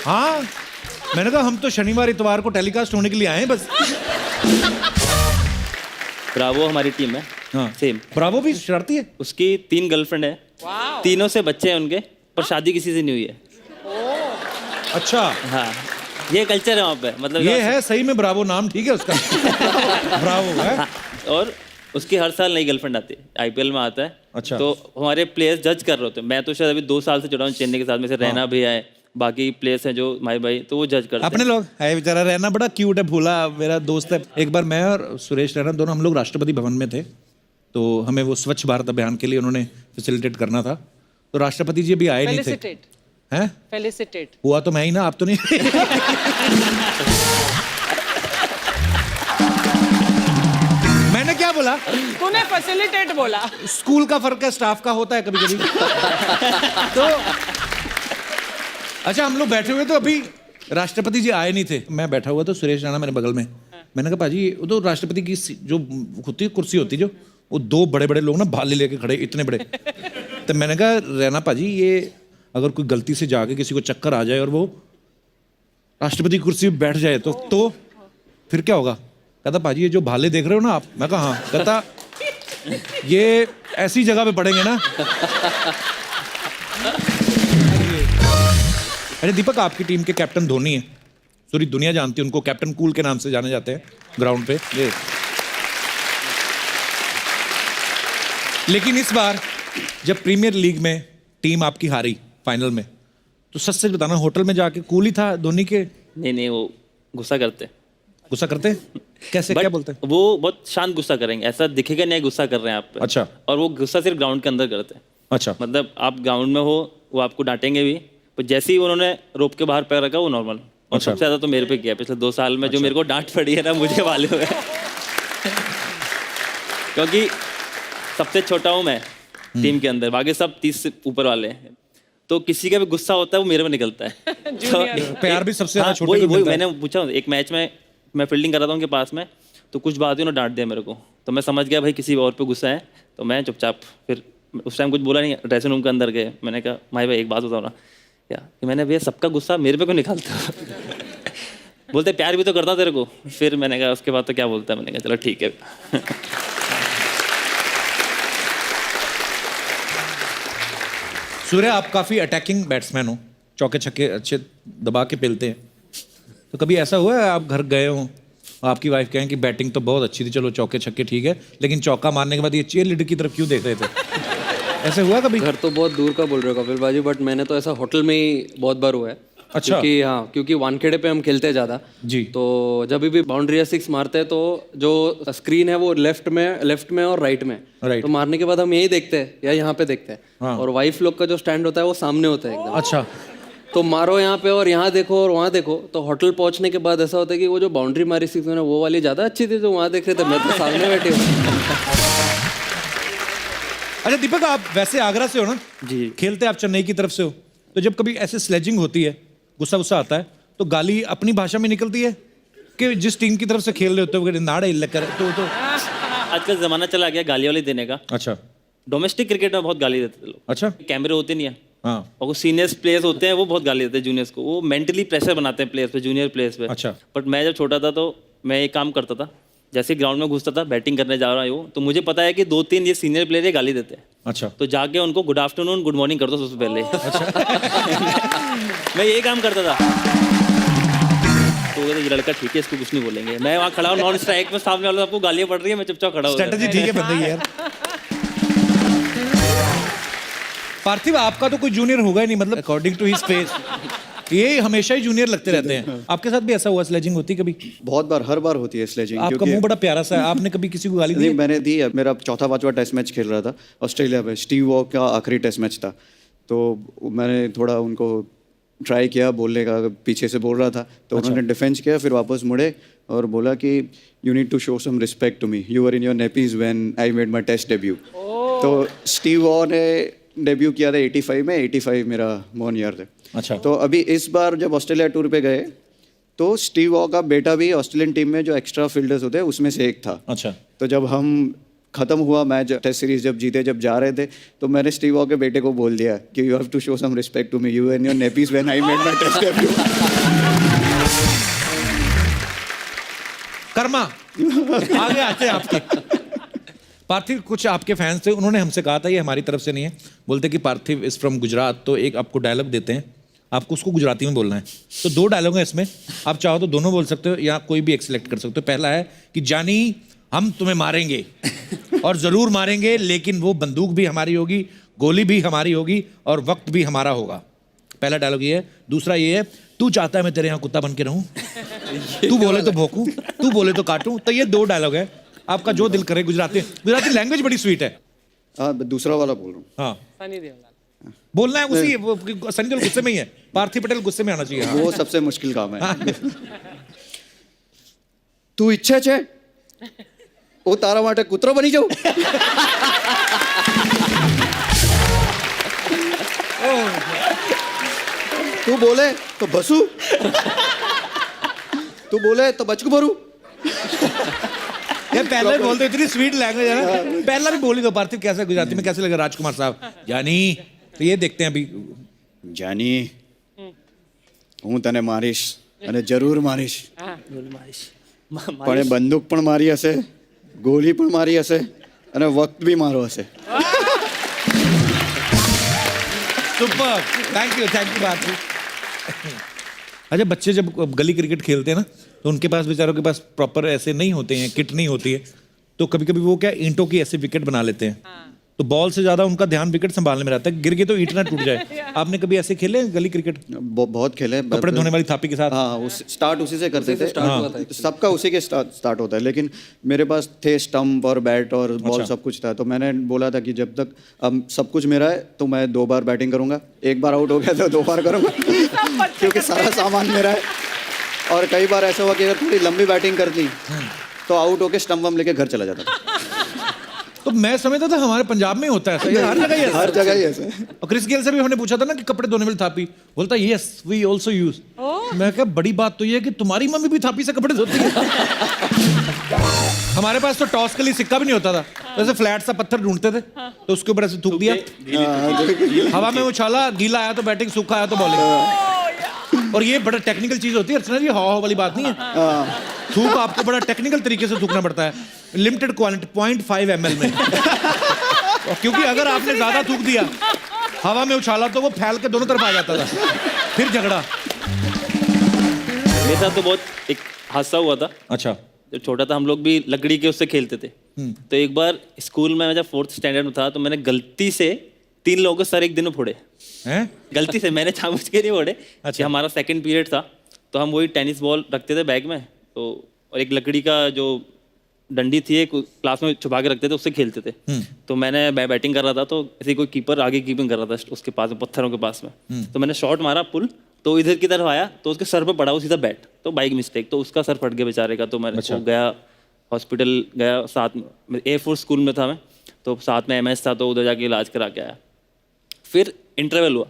हाँ, मैंने कहा हम तो शनिवार इतवार को टेलीकास्ट होने के लिए आए हैं बस। ब्रावो हमारी टीम है। हाँ सेम। ब्रावो भी शरारती है। उसकी 3 गर्लफ्रेंड है, तीनों से बच्चे हैं उनके, पर शादी किसी से नहीं हुई है। अच्छा। हाँ, ये कल्चर है वहाँ पे, मतलब ये है सही में ब्रावो, नाम ठीक है उसका। ब्रावो है। हाँ, और उसकी हर साल नई गर्लफ्रेंड आती है, आईपीएल में आता है। अच्छा। तो हमारे प्लेयर्स जज कर रहे होते हैं। मैं तो शायद अभी 2 साल से जुड़ा हूँ चेन्नई के साथ, में से रहना भी है, बाकी प्लेयर्स हैं जो भाई, तो वो जज करते हैं। अपने लोग है बेचारा, रहना बड़ा क्यूट है, भोला मेरा दोस्त है। एक बार मैं और सुरेश रैना दोनों हम लोग राष्ट्रपति भवन में थे, तो हमें वो स्वच्छ भारत अभियान के लिए उन्होंने फैसिलिटेट करना था। तो राष्ट्रपति जी अभी आए नहीं थे। हैं? फेलिसिटेट हुआ तो मैं ही ना, आप तो नहीं। मैंने क्या बोला? तूने फैसिलिटेट बोला। स्कूल का फर्क है, स्टाफ का होता है कभी कभी। तो अच्छा, हम लोग बैठे हुए तो अभी राष्ट्रपति जी आए नहीं थे। मैं बैठा हुआ तो सुरेश राणा मेरे बगल में। मैंने कहा पाजी, वो तो राष्ट्रपति की जो होती है कुर्सी होती जो, वो 2 बड़े बड़े लोग ना भाले लेके खड़े, इतने बड़े। तो मैंने कहा रैना पाजी, ये अगर कोई गलती से जाके किसी को चक्कर आ जाए और वो राष्ट्रपति की कुर्सी पे बैठ जाए तो फिर क्या होगा? कहता पाजी ये जो भाले देख रहे हो ना आप। मैं कहा हाँ। कहता ये ऐसी जगह पे पड़ेंगे ना। अरे दीपक, आपकी टीम के कैप्टन धोनी है, पूरी दुनिया जानती है उनको, कैप्टन कूल के नाम से जाने जाते हैं ग्राउंड पे। ये लेकिन इस बार जब प्रीमियर लीग में टीम आपकी हारी फाइनल में, तो सच सच बताना होटल में जाके कूल ही था धोनी के? नहीं, वो गुस्सा करते। गुस्सा करते? कैसे, क्या बोलते हैं? वो बहुत शांत गुस्सा करेंगे, ऐसा दिखेगा नहीं गुस्सा कर रहे हैं आप पे। अच्छा। और वो गुस्सा सिर्फ ग्राउंड के अंदर करते हैं। अच्छा। मतलब आप ग्राउंड में हो, वो आपको डांटेंगे भी, पर जैसे ही उन्होंने रोप के बाहर पैर रखा वो नॉर्मल। और सबसे ज्यादा तो मेरे पे किया पिछले 2 साल में। जो मेरे को डांट पड़ी है ना, मुझे वाले हुए। क्योंकि सबसे छोटा हूँ मैं टीम के अंदर, बाकी सब 30 से ऊपर वाले हैं। तो किसी का भी गुस्सा होता है वो मेरे में निकलता है। तो प्यार भी सबसे ज्यादा छोटे को वही मिलता है। मैंने पूछा, एक मैच में मैं फील्डिंग कर रहा था उनके पास में, तो कुछ बात हुई उन्होंने डांट दिया मेरे को। तो मैं समझ गया भाई किसी और पे गुस्सा है, तो मैं चुपचाप फिर उस टाइम कुछ बोला नहीं। ड्रेसिंग रूम के अंदर गए, मैंने कहा भाई एक बात बताओ ना, क्या कि मैंने भैया सबका गुस्सा मेरे पे क्यों निकालता? बोलते प्यार भी तो करता तेरे को। फिर मैंने कहा उसके बाद तो क्या बोलता है, मैंने कहा चलो ठीक है। सूर्य, आप काफ़ी अटैकिंग बैट्समैन हो, चौके छक्के अच्छे दबा के पेलते हैं, तो कभी ऐसा हुआ है आप घर गए हो, आपकी वाइफ कहें कि बैटिंग तो बहुत अच्छी थी, चलो चौके छक्के ठीक है, लेकिन चौका मारने के बाद ये चीयर लीडर की तरफ क्यों देख रहे थे? ऐसे हुआ कभी? घर तो बहुत दूर का बोल रहे हो कपिल बाजी, बट मैंने तो ऐसा होटल में ही बहुत बार हुआ है। अच्छा। क्योंकि हाँ, क्योंकि वानखेड़े पे हम खेलते हैं ज़्यादा जी। तो जब भी बाउंड्री या सिक्स मारते हैं तो जो स्क्रीन है वो लेफ्ट में और राइट में। राइट। तो मारने के बाद हम यही देखते हैं या यहाँ पे देखते हैं। हाँ। और वाइफ लोग का जो स्टैंड होता है वो सामने होता है एकदम। अच्छा। तो मारो यहाँ पे और यहाँ देखो और वहाँ देखो, तो होटल पहुँचने के बाद ऐसा होता है कि वो जो बाउंड्री मारी सिक्स मैंने वो वाली ज़्यादा अच्छी थी, तो वहाँ देख रहे थे, मैं तो सामने बैठे हूँ। अच्छा दीपक, आप वैसे आगरा से हो ना? जी। खेलते आप चेन्नई की तरफ से हो, तो जब कभी ऐसे स्लेजिंग होती है, गुस्सा गुस्सा आता है, तो गाली अपनी भाषा में निकलती है कि जिस टीम की तरफ से खेल रहे होते हो नाड़े लकर तो आजकल जमाना चला गया गाली वाली देने का। अच्छा। डोमेस्टिक क्रिकेट में बहुत गाली देते थे लोग। अच्छा। कैमरे होते नहीं है, हाँ। और वो सीनियर्स प्लेयर्स होते हैं वो बहुत गाली देते हैं जूनियर्स को, वो मेंटली प्रेशर बनाते हैं प्लेयर्स पे, जूनियर प्लेयर्स पे। अच्छा। बट मैं जब छोटा था तो मैं एक काम करता था, जैसे ग्राउंड में घुसता था, बैटिंग करने जा रहा हूँ, तो मुझे पता है कि 2-3 ये सीनियर प्लेयर ये गाली देते हैं। अच्छा। तो जाके उनको गुड आफ्टरनून गुड मॉर्निंग कर दो सबसे पहले। मैं यही काम करता था। तो ये लड़का ठीक है, इसको कुछ नहीं बोलेंगे। मैं वहाँ खड़ा हूँ नॉन स्ट्राइक में, सामने वाला आपको गालियाँ पड़ रही है, मैं चुपचाप खड़ा हूँ। स्ट्रेटजी ठीक है बंदे की यार। पार्थिव, आपका तो कोई जूनियर होगा ही नहीं, मतलब अकॉर्डिंग टू हिज फेस ये हमेशा ही जूनियर लगते रहते हैं। आपके साथ भी ऐसा हुआ, स्लेजिंग होती कभी? बहुत बार, हर बार होती है स्लेजिंग। आपका मुंह बड़ा प्यारा सा है, आपने कभी किसी को गाली दी? नहीं, मैंने दी है। मेरा 4था-5वां टेस्ट मैच खेल रहा था ऑस्ट्रेलिया में, स्टीव वॉ का आखिरी टेस्ट मैच था, तो मैंने थोड़ा उनको ट्राई किया बोलने का, पीछे से बोल रहा था तो उन्होंने डिफेंस किया, फिर वापस मुड़े और बोला कि you need to show some respect to me, you were in your nappies when I made my test debut. तो स्टीव वॉ ने डेब्यू किया था 85 में, 85 मेरा बॉर्न ईयर थे। अच्छा। तो अभी इस बार जब ऑस्ट्रेलिया टूर पे गए तो स्टीव वॉ का बेटा भी ऑस्ट्रेलियन टीम में जो एक्स्ट्रा फील्डर्स होते हैं उसमें से एक था। अच्छा। तो जब हम खत्म हुआ मैच, टेस्ट सीरीज जब जीते, जब जा रहे थे, तो मैंने स्टीव वॉ के बेटे को बोल दिया कि you have to show some respect to me, you and your nappies when I made my test debut. कर्मा आगे आते हैं आपके। पार्थिव, कुछ आपके फैंस थे, उन्होंने हमसे कहा था, ये हमारी तरफ से नहीं है, बोलते कि पार्थिव इज फ्रॉम गुजरात, तो एक आपको डायलॉग देते हैं, आपको उसको गुजराती में बोलना है। तो 2 डायलॉग हैं इसमें, आप चाहो तो दोनों बोल सकते हो या कोई भी एक सिलेक्ट कर सकते हो। पहला है कि जानी हम तुम्हें मारेंगे और ज़रूर मारेंगे, लेकिन वो बंदूक भी हमारी होगी, गोली भी हमारी होगी और वक्त भी हमारा होगा। पहला डायलॉग ये है। दूसरा ये है, तू चाहता है मैं तेरे यहाँ कुत्ता बन के रहूं, तू बोले तो भौंकूं, तू बोले तो काटूं। तो ये 2 डायलॉग है, आपका जो दिल करे। गुजराती लैंग्वेज बड़ी स्वीट है। हाँ, दूसरा वाला बोल रहा हूँ। हाँ, सनी देओल बोलना है उसी, सनी देओल गुस्से में ही है, पार्थिव पटेल गुस्से में आना चाहिए। हाँ। वो सबसे मुश्किल काम है। तू इच्छा छे ओ तारा माटे कुतरो बनी जाऊ। तू बोले तो बसू, तू बोले तो बचकू भरू। ये पहले बोलते, इतनी स्वीट लैंग्वेज है ना, पहला भी बोली दो। पार्थिव कैसा गुजराती में कैसे लगा राजकुमार साहब? जानी, तो ये देखते हैं अभी। जानी હું તને મારીશ અને જરૂર મારીશ, પણ એ બંદૂક પણ મારી હશે, ગોલી પણ મારી હશે અને વક્ત બી મારો હશે। सुपर, थैंक यू पार्थिव। अच्छा, बच्चे जब गली क्रिकेट खेलते हैं ना, तो उनके पास बेचारों के पास प्रॉपर ऐसे नहीं होते हैं, किट नहीं होती है, तो कभी कभी वो क्या ईंटों की ऐसे विकेट बना लेते हैं। तो बॉल से ज्यादा उनका ध्यान विकेट संभालने में रहता है, गिर गए तो ईंट ना टूट जाए। आपने कभी ऐसे खेले गली क्रिकेट? बहुत खेले, कपड़े धोने वाली थापी के साथ। हाँ, स्टार्ट उसी से करते थे। सबका उसी के स्टार्ट होता है, लेकिन मेरे पास थे स्टंप और बैट और बॉल, सब कुछ था। तो मैंने बोला था कि जब तक अब सब कुछ मेरा है तो मैं 2 बार बैटिंग करूंगा, 1 बार आउट हो गया तो 2 बार करूंगा, क्योंकि सारा सामान मेरा है। और कई बार ऐसा हुआ कि अगर थोड़ी लंबी बैटिंग कर दी तो आउट होके स्टंप वम लेके घर चला जाता था। तो मैं समझता था हमारे पंजाब में होता है ऐसा, हर जगह ही ऐसा। हर जगह ही ऐसा है। और क्रिस गेल से भी हमने पूछा था ना कि कपड़े धोने वाली थापी, बोलता यस वी आल्सो यूज। मैं कहा बड़ी बात तो ये है कि तुम्हारी मम्मी भी थापी से कपड़े धोती है। हमारे पास तो टॉस के लिए सिक्का भी नहीं होता था, जैसे फ्लैट सा पत्थर ढूंढते थे तो उसके ऊपर ऐसे थूक दिया, हवा में उछाला, गीला आया तो बैटिंग, सूखा आया तो बॉलिंग। और ये बड़ा टेक्निकल चीज होती है अर्चना जी, हवा वाली बात नहीं है। थूक आपको बड़ा टेक्निकल तरीके से थूकना पड़ता है, लिमिटेड क्वांटिटी 0.5 ml में। क्योंकि अगर आपने ज्यादा थूक दिया, हवा में उछाला तो वो फैल के दोनों तरफ आ जाता था, फिर झगड़ा। मेरे साथ तो बहुत एक हादसा हुआ था। अच्छा। जब छोटा था हम लोग भी लकड़ी के उससे खेलते थे। तो एक बार स्कूल में मैं जब 4th स्टैंडर्ड में था तो मैंने गलती से 3 लोगों के सर एक दिन में फोड़े हैं? गलती से, मैंने जानबूझ के नहीं फोड़े। अच्छा। हमारा 2nd पीरियड था तो हम वही टेनिस बॉल रखते थे बैग में, तो और एक लकड़ी का जो डंडी थी एक क्लास में छुपा के रखते थे, उससे खेलते थे। तो मैं बैटिंग कर रहा था तो ऐसे कोई कीपर आगे कीपिंग कर रहा था उसके पास में, पत्थरों के पास में। तो मैंने शॉट मारा पुल, तो इधर की तरफ आया तो उसके सर पे पड़ा वो सीधा बैट, तो बाइक मिस्टेक, तो उसका सर फट गया बेचारे का। तो मैं वो गया हॉस्पिटल गया, साथ में एयरफोर्स स्कूल में था मैं, तो साथ में MS था, तो उधर जाके इलाज करा के आया। फिर इंटरवल हुआ।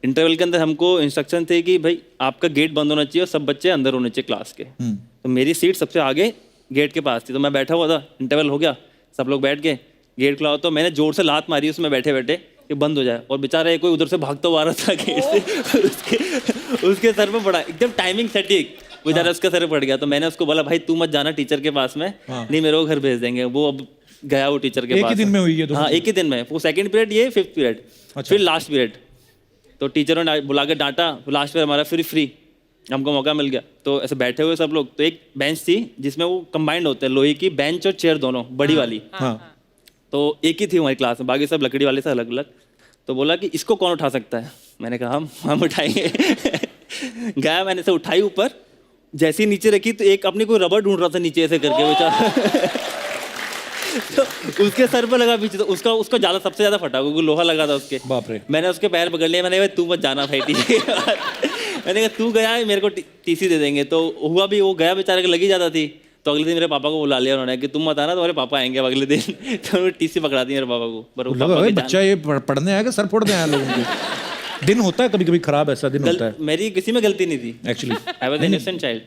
इंटरवल के अंदर हमको इंस्ट्रक्शन थे कि भाई आपका गेट बंद होना चाहिए और सब बच्चे अंदर होने चाहिए क्लास के। तो मेरी सीट सबसे आगे गेट के पास थी, तो मैं बैठा हुआ था, इंटरवल हो गया, सब लोग बैठ गए, गेट खुला, तो मैंने जोर से लात मारी उसमें बैठे बैठे कि बंद हो जाए, और बेचारा कोई उधर से भागता हुआ आ रहा था गेट से, उसके सर पे पड़ा, एकदम टाइमिंग सटीक, बेचारा उसके सर पे पड़ गया। तो मैंने उसको बोला भाई तू मत जाना टीचर के पास में, नहीं मेरे को घर भेज देंगे। वो अब गया वो टीचर के पास। एक ही दिन में हुई है? हाँ, एक ही दिन में। वो 2nd पीरियड, ये 5th पीरियड, फिर लास्ट पीरियड। तो टीचरों ने बुला के डांटा, लास्ट पीरियड हमारा फ्री हमको मौका मिल गया। तो ऐसे बैठे हुए सब लोग, तो एक बेंच थी जिसमें वो कंबाइंड होते हैं, लोहे की बेंच और चेयर दोनों, बड़ी वाली। तो एक ही थी हमारी क्लास में, बाकी सब लकड़ी वाले से अलग अलग। तो बोला कि इसको कौन उठा सकता है? मैंने कहा हम उठाएंगे। गया, मैंने से उठाई ऊपर, जैसे ही नीचे रखी तो एक अपनी कोई रबर ढूंढ रहा था नीचे ऐसे करके बेचारा। तो उसके सर पे लगा पीछे, तो उसका ज्यादा सबसे ज्यादा फटा, क्योंकि लोहा लगा था उसके। बाप रे। मैंने उसके पैर पकड़ लिया, मैंने कहा तू मत जाना भाई, ठीक है। मैंने कहा तू गया है मेरे को TC दे देंगे। तो हुआ भी, वो गया बेचारे को लगी जाता थी। तो अगले दिन मेरे पापा को बुला लिया उन्होंने कि तुम मत आना, तुम्हारे पापा आएंगे अगले दिन। तो उन्होंने TC पकड़ा दी मेरे पापा को। पर बच्चा ये पढ़ने आएगा, सर फोड़ने आया लोगों को। दिन होता है कभी कभी खराब, ऐसा दिन होता है। मेरी किसी में गलती नहीं थी actually, I was innocent child.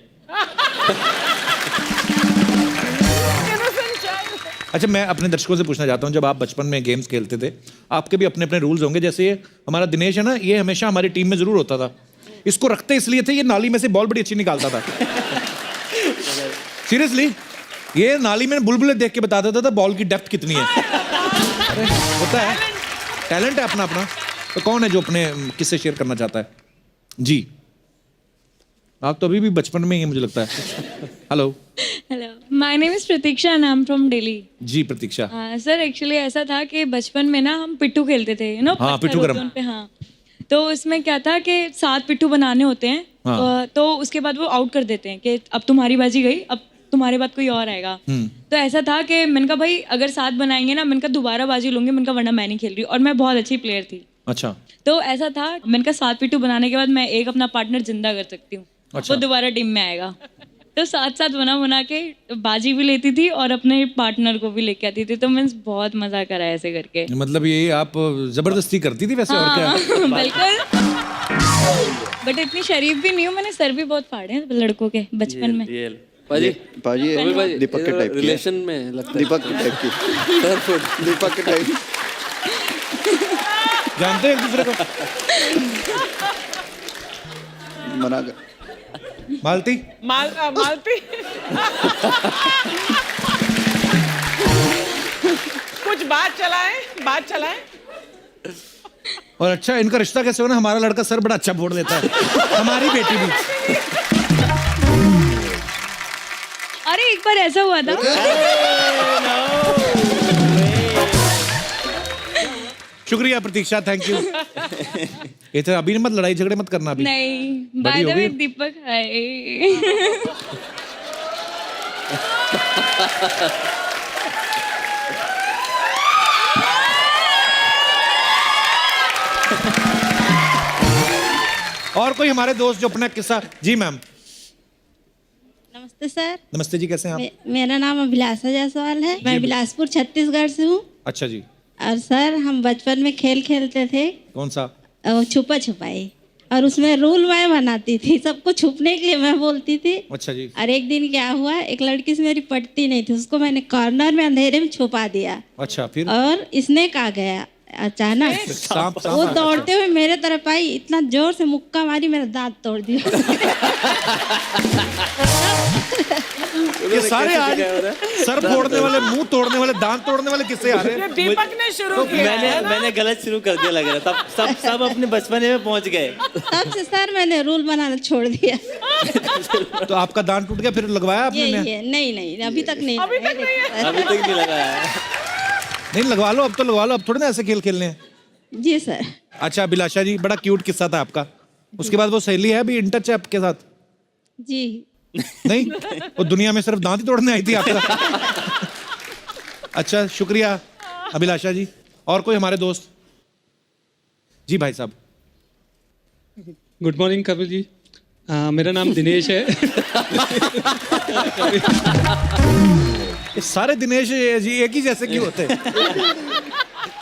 अच्छा, मैं अपने दर्शकों से पूछना चाहता हूँ, जब आप बचपन में गेम्स खेलते थे, आपके भी अपने अपने रूल्स होंगे। जैसे ये हमारा दिनेश है ना, ये हमेशा हमारी टीम में जरूर होता था। इसको रखते इसलिए थे, ये नाली में से बॉल बड़ी अच्छी निकालता था। सीरियसली, ये नाली में बुलबुले देख के बता देता था बॉल की डेप्थ कितनी है। अरे होता है, टैलेंट है अपना अपना। तो कौन है जो अपने किससे शेयर करना चाहता है? जी, आप तो अभी भी बचपन में ही, मुझे लगता है। Hello hello, my name is Pratiksha and I am from Delhi. Ji Pratiksha. Sir actually ऐसा था कि बचपन में ना हम पिट्ठू खेलते थे, यू नो। हाँ, पिट्ठू गरम। हाँ, तो उसमें क्या था कि 7 पिट्ठू बनाने होते हैं। हाँ। तो उसके बाद वो आउट कर देते हैं कि अब तुम्हारी बाजी गई, अब तुम्हारे बाद कोई और आएगा। तो ऐसा था कि मैंने कहा भाई अगर 7 बनाएंगे ना, मैंने कहा दोबारा बाजी लूंगी, मैंने कहा वरना मैं नहीं खेल रही। और मैं बहुत अच्छी प्लेयर थी। अच्छा। तो ऐसा था, मैंने कहा 7 पिट्ठू बनाने के बाद मैं एक अपना पार्टनर जिंदा कर सकती हूँ। अच्छा। वो दोबारा टीम में आएगा। तो 7 बना के बाजी भी लेती थी और अपने पार्टनर को भी लेके आती थी। तो मैं बहुत मजा करा ऐसे करके। मतलब ये आप जबरदस्ती करती थी वैसे? और क्या? बिल्कुल। बट इतनी शरीफ भी नहीं हूँ, मैंने सर भी बहुत फाड़े हैं लड़कों के बचपन में। पाजी पाजी दीपक के टाइप की रिलेशन में लगता है। दीपक के टाइप की दीपक के टाइप। जानते हैं एक दूसरे को? मना कर। मालती मालती कुछ बात चलाएं। और अच्छा, इनका रिश्ता कैसे हो ना? हमारा लड़का सर बड़ा अच्छा फोड़ देता है, हमारी बेटी भी। अरे एक बार ऐसा हुआ था। शुक्रिया प्रतीक्षा, थैंक यू। ये तो अभी मत लड़ाई झगड़े मत करना अभी। नहीं, बाय द वे दीपक है। और कोई हमारे दोस्त जो अपना किस्सा? जी मैम। नमस्ते सर। नमस्ते जी, कैसे हैं आप? मेरा नाम अभिलाषा जायसवाल है, मैं बिलासपुर छत्तीसगढ़ से हूँ। अच्छा जी। और सर हम बचपन में खेल खेलते थे। कौन सा? छुपा छुपाई। और उसमें रूल मैं बनाती थी, सबको छुपने के लिए मैं बोलती थी। अच्छा जी। और एक दिन क्या हुआ, एक लड़की से मेरी पटती नहीं थी, उसको मैंने कॉर्नर में अंधेरे में छुपा दिया। अच्छा, फिर? और इसने कहा गया अचानक सांप वो दौड़ते हुए मेरे तरफ आई, इतना जोर से मुक्का मारी, मेरा दांत तोड़ दिया। ये सारे आज सर फोड़ने वाले, मुंह तोड़ने वाले, दांत तोड़ने वाले किससे आ रहे ये हैं? दीपक ने शुरू किया है ना? मैंने गलत शुरू कर दिया लग रहा है। सब अपने बचपने में पहुंच गए। तब से सर मैंने रूल बनाना छोड़ दिया। तो आपका दांत टूट गया फिर लगवाया आपने? ये नहीं अभी तक नहीं अभी तक नहीं लगाया है। नहीं लगवा लो, अब तो लगवा लो, अब थोड़े ना ऐसे खेल खेलने हैं। जी सर। अच्छा अभिलाषा जी, बड़ा क्यूट किस्सा था आपका। उसके बाद वो सहेली है अभी इन टच है आपके साथ? जी नहीं, वो दुनिया में सिर्फ दांत ही तोड़ने आई थी आपका। अच्छा शुक्रिया अभिलाषा जी। और कोई हमारे दोस्त? जी भाई साहब। Good morning Kapil ji. मेरा नाम दिनेश है। ये सारे दिनेश जी एक ही जैसे क्यों होते हैं?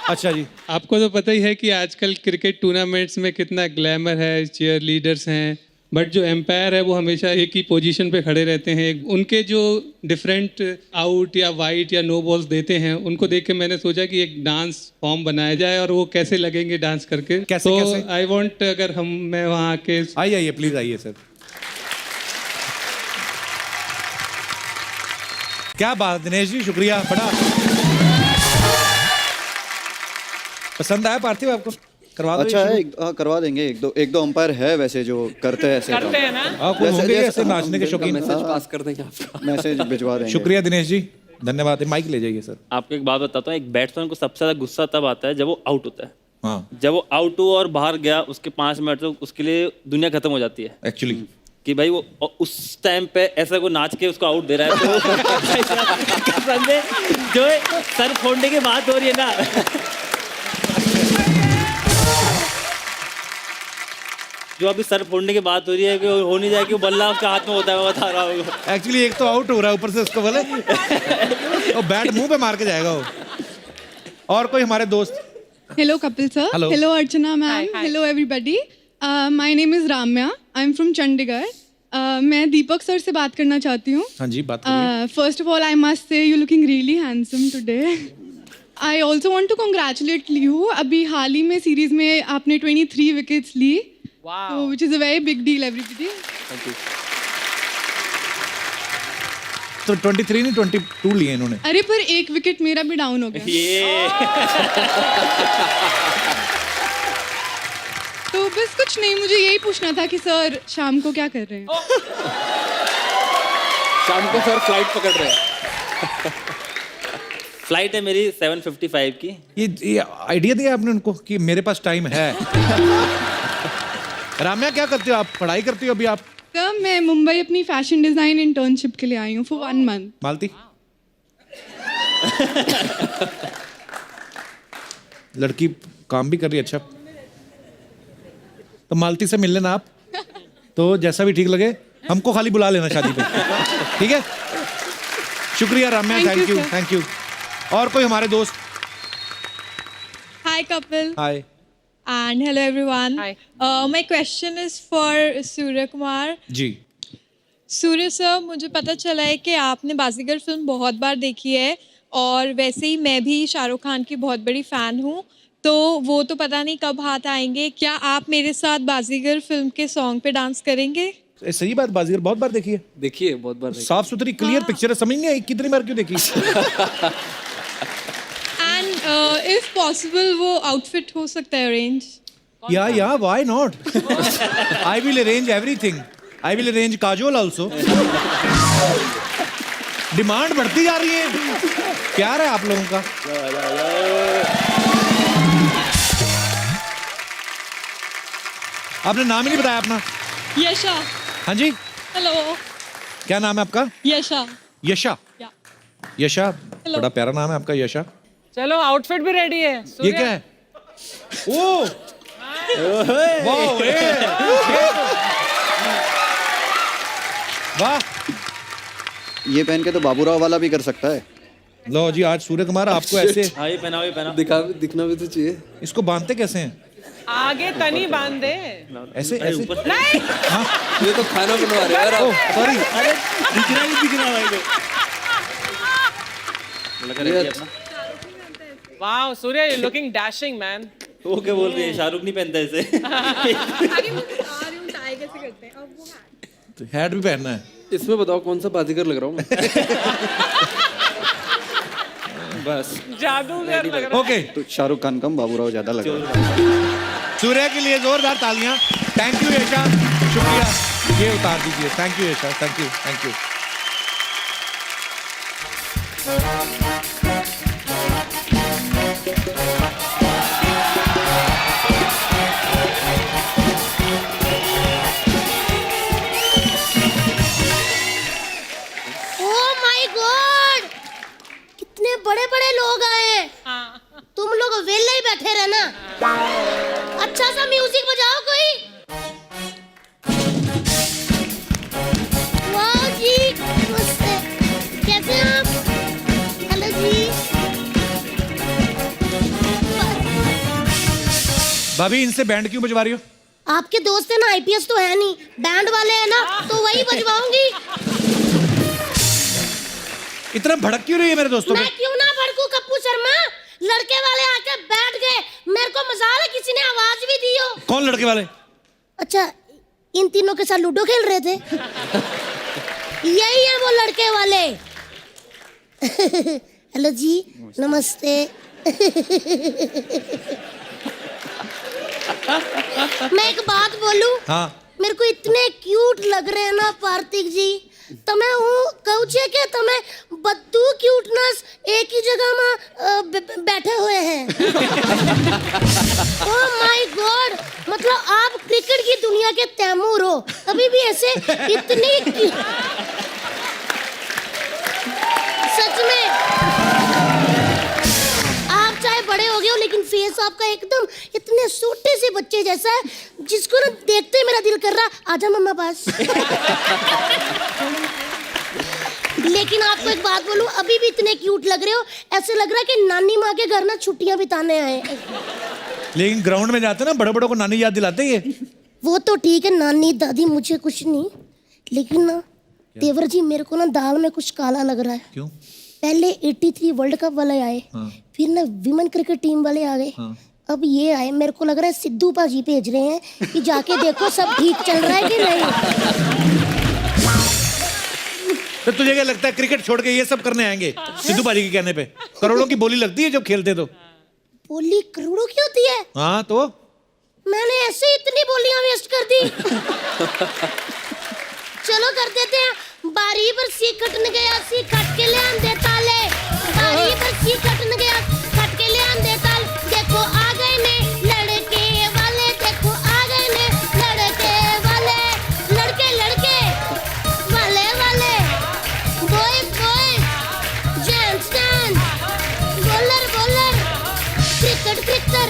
अच्छा जी। आपको तो पता ही है कि आजकल क्रिकेट टूर्नामेंट्स में कितना ग्लैमर है, चीयर लीडर्स हैं, बट जो एम्पायर है वो हमेशा एक ही पोजीशन पे खड़े रहते हैं। उनके जो डिफरेंट आउट या वाइट या नो बॉल्स देते हैं, उनको देख के मैंने सोचा कि एक डांस फॉर्म बनाया जाए और वो कैसे लगेंगे डांस करके। कैसे, तो कैसे? आई वांट, अगर मैं वहाँ आके। आइए प्लीज आइए सर। क्या बात दिनेश जी, शुक्रिया। बड़ा पसंद आया पार्थिव आपको? करवा दो। अच्छा है, हाँ करवा देंगे। एक दो अंपायर है वैसे जो करते हैं ऐसे करते हैं ना? कोई होंगे ऐसे नाचने के शौकीन? मैसेज पास कर देंगे आपका। मैसेज भिजवा देंगे। शुक्रिया दिनेश जी, धन्यवाद। माइक ले जाइए सर। आपको एक बात बताता हूँ, एक बैट्समैन को सबसे ज्यादा गुस्सा तब आता है जब वो आउट होता है। हाँ जब वो आउट हुआ और बाहर गया, उसके 5 मिनट तो उसके लिए दुनिया खत्म हो जाती है एक्चुअली। कि भाई वो उस टाइम पे ऐसा को नाच के उसको आउट दे रहा है तो कसम से जो है सर फोड़ने की बात हो रही है ना, जो अभी सर फोड़ने की बात हो रही है कि हो नहीं जाए कि वो बल्ला उसके हाथ में होता है, मैं बता रहा हूँ। एक्चुअली एक तो आउट हो रहा है, ऊपर से उसको बोले और बैट मुंह पे मार के जाएगा वो। और कोई हमारे दोस्त? Hello, Kapil sir. Hello. Hello, Archana ma'am. Hi. Hello, everybody. My name is Ramya. I'm from Chandigarh. मैं दीपक सर से बात करना चाहती हूँ. हाँ जी, बात करिए। First of all, I must say you're looking really handsome today. I also want to congratulate you. अभी हाल ही में सीरीज में आपने 23 विकेट्स ली. Wow. So, which is a very big deal, everybody. Thank you. तो 23 नहीं 22 लिए इन्होंने। अरे पर एक विकेट मेरा भी डाउन हो गया. ये तो बस कुछ नहीं, मुझे यही पूछना था कि सर शाम को क्या कर रहे हैं. शाम को सर फ्लाइट पकड़ रहे हैं। फ्लाइट है मेरी 7:55 की। ये आइडिया दिया आपने उनको कि मेरे पास टाइम है। राम्या क्या करते हो आप? पढ़ाई करती हो अभी आप? सर मैं मुंबई अपनी फैशन डिजाइन इंटर्नशिप के लिए आई हूँ फॉर 1 month. मालती लड़की काम भी कर रही है। अच्छा तो मालती से मिल लेना आप, तो जैसा भी ठीक लगे हमको खाली बुला लेना शादी पे, ठीक है? शुक्रिया Ramya, Thank you, sir. Thank you. और कोई हमारे दोस्त? Hi Kapil hi. and hello everyone. Hi. My question is for Surya Kumar. Ji. Surya sir, मुझे पता चला है कि आपने बाजीगर फिल्म बहुत बार देखी है और वैसे ही मैं भी शाहरुख खान की बहुत बड़ी फ़ैन हूँ, तो वो तो पता नहीं कब हाथ आएंगे. क्या आप मेरे साथ बाजीगर फिल्म के सॉन्ग पे डांस करेंगे? सही बात, बाजीगर बहुत बार देखी है। देखिए बहुत बार देखिए। साफ सुथरी क्लियर पिक्चर है, समझ नहीं आई कितनी बार क्यों देखी। एंड इफ पॉसिबल वो आउटफिट हो सकता है अरेंज? या why not? I will arrange everything. I will arrange Kajol also. Demand बढ़ती जा रही है, प्यार है आप लोगों का। आपने नाम ही नहीं बताया अपना। यशा. हाँ जी, हेलो. क्या नाम है आपका? यशा. यशा। या. यशा, बड़ा प्यारा नाम है आपका यशा। चलो आउटफिट भी रेडी है। ये क्या है? ओ वाह, वाह। ये पहन के तो बाबूराव वाला भी कर सकता है। लो जी, आज सूर्य कुमार आपको ऐसे हाँ ये पहना दिखना भी तो चाहिए। इसको बांधते कैसे हैं? आगे तनी बांध दे। ऐसे ऐसे? नहीं, ये तो खाना बनवा रहे हैं यार ओह आप। सॉरी। अरे दिखना भाई को लगा रही है अपना। Wow Surya, you looking dashing man. वो क्या बोल रही है, शाहरुख नहीं पहनता ऐसे। तो हैट भी पहनना है। इसमें बताओ कौन सा बाजीगर लग रहा हूँ मैं? बस जादूगर लग रहा ओके, तो शाहरुख खान कम बाबूराव ज्यादा लग रहा है। सूर्या के लिए जोरदार तालियां। थैंक यू यशा, शुक्रिया। ये उतार दीजिए। Thank you Yasha, thank you, thank you. Oh my God, कितने बड़े बड़े लोग आए हैं। तुम लोग वेले ही बैठे रहना। अच्छा सा म्यूजिक बजाओ कोई। वाह जी, नमस्ते, कैसे हैं आप? हेलो जी। भाभी इनसे बैंड क्यों बजवा रही हो? आपके दोस्त है ना, आईपीएस तो है नहीं, बैंड वाले हैं ना, तो वही बजवाऊंगी। इतना भड़क क्यों रही है मेरे दोस्तों पे? मैं क्यों ना भड़कू कप्पू शर्मा, लड़के वाले आके बैठ गए, मेरे को मजाल है, किसी ने आवाज भी दी हो। कौन लड़के वाले? अच्छा, इन तीनों के साथ लूडो खेल रहे थे। यही है वो लड़के वाले। हेलो जी, नमस्ते। मैं एक बात बोलूं? हाँ। मेरे को इतने क्यूट लग रहे हैं ना पार्थिक जी, તમે હું કહું છે કે તમે બધું ક્યુટનેસ એક ही जगह में बैठे हुए हैं। ओह माय गॉड, मतलब आप क्रिकेट की दुनिया के तैमूर हो, अभी भी ऐसे इतनी सच में आप चाहे बड़े हो गए हो, लेकिन फेस आपका एकदम इतने छोटे से बच्चे जैसा है, जिसको ना देखते ही मेरा दिल कर रहा आजा मम्मा पास। लेकिन आपको एक बात बोलूं, अभी भी इतने क्यूट लग रहे हो, ऐसे लग रहा है कि नानी माँ के घर ना छुट्टियां बिताने आए। लेकिन ग्राउंड में जाते ना बड़े बड़ों को नानी याद दिलाते ही है। वो तो ठीक है, नानी दादी मुझे कुछ नहीं, लेकिन ना तेवर जी मेरे को ना दाल में कुछ काला लग रहा है। क्यों? पहले 83 वर्ल्ड कप वाले आए, फिर ना विमेन क्रिकेट टीम वाले आ गए, अब ये आए। मेरे को लग रहा है सिद्धू पाजी भेज रहे हैं कि जाके देखो सब ठीक चल रहा है कि नहीं। तो तुझे क्या लगता है क्रिकेट छोड़ के ये सब करने आएंगे सिद्धू पाजी के कहने पे? करोड़ों की बोली लगती है जब खेलते तो। बोली करोड़ों की होती है? हाँ तो मैंने ऐसे ही इतनी बोलियां वेस्ट कर दी। चलो कर देते हैं। बारी पर सी खटन गया, सी खट के ले आंदे ताले। बारी पर सी खटन गया, खट के ले आंदे ताल। देखो आ गए ने लड़के वाले, देखो आ गए ने लड़के वाले, लड़के लड़के वाले वाले, boys boys, gents gents, bowler bowler, cricket cricketer,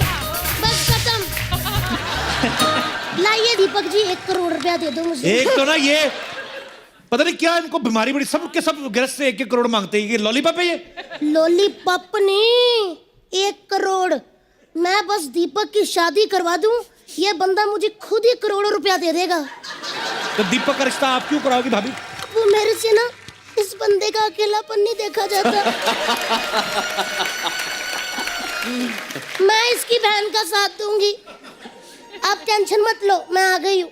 बस खत्म। लाइए दीपक जी 1 करोड़ रुपया दे दो मुझे। एक तो ना ये पता नहीं क्या इनको बीमारी बड़ी, सब के सब गिरस से 1-1 करोड़ मांगते हैं। ये लॉलीपॉप है ये? लॉलीपॉप नहीं, 1 करोड़। मैं बस दीपक की शादी करवा दूं, ये बंदा मुझे खुद ही करोड़ों रुपया दे देगा। तो दीपक का रिश्ता आप क्यों कराओगी भाभी? वो मेरे से ना इस बंदे का अकेलापन नहीं देखा जाता। मैं इसकी बहन का साथ दूंगी, आप टेंशन मत लो, मैं आ गई हूँ।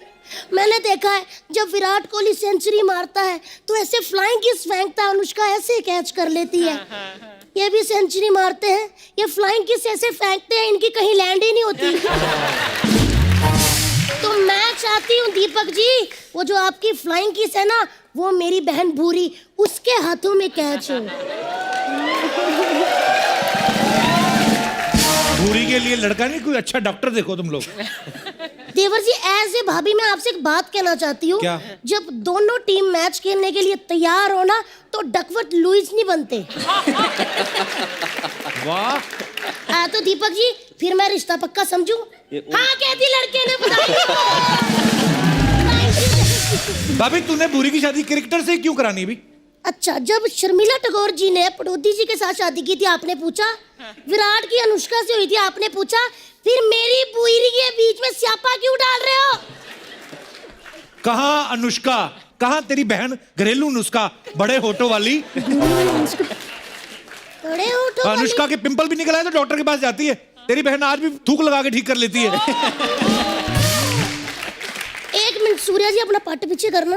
मैंने देखा है जब विराट कोहली सेंचुरी मारता है तो ऐसे फ्लाइंग किस फेंकता है, अनुष्का ऐसे कैच कर लेती है। ये भी सेंचुरी मारते हैं, ये फ्लाइंग किस ऐसे फेंकते हैं, इनकी कहीं लैंड ही नहीं होती। तो मैं चाहती हूँ दीपक जी, वो जो आपकी फ्लाइंग किस है ना, वो मेरी बहन भूरी, उसके हाथों में कैच हो। भूरी के लिए लड़का नहीं, कोई अच्छा डॉक्टर देखो तुम लोग। देवर जी एज ए भाभी मैं आपसे एक बात कहना चाहती हूँ। क्या? जब दोनों टीम मैच खेलने के लिए तैयार हो ना, तो डकवर्थ लुईस नहीं बनते। वाह। तो दीपक जी फिर मैं रिश्ता पक्का समझूं? हाँ कहती लड़के ने बताई। भाभी तूने भूरी की शादी क्रिकेटर से क्यों करानी भी? अच्छा, जब शर्मिला टैगोर जी ने पड़ोदी जी के साथ शादी की थी आपने पूछा, विराट की अनुष्का से हुई थी आपने पूछा, फिर मेरी बुरी के बीच में स्यापा क्यों डाल रहे हो? कहाँ अनुष्का, कहाँ तेरी बहन घरेलू नुस्खा, बड़े होठों वाली। बड़े होठों वाली? अनुष्का के पिंपल भी निकल आए तो डॉक्टर के पास जाती है। तेरी बहन आज भी थूक लगा के ठीक कर लेती है। एक मिनट सूर्य जी अपना पट पीछे करना।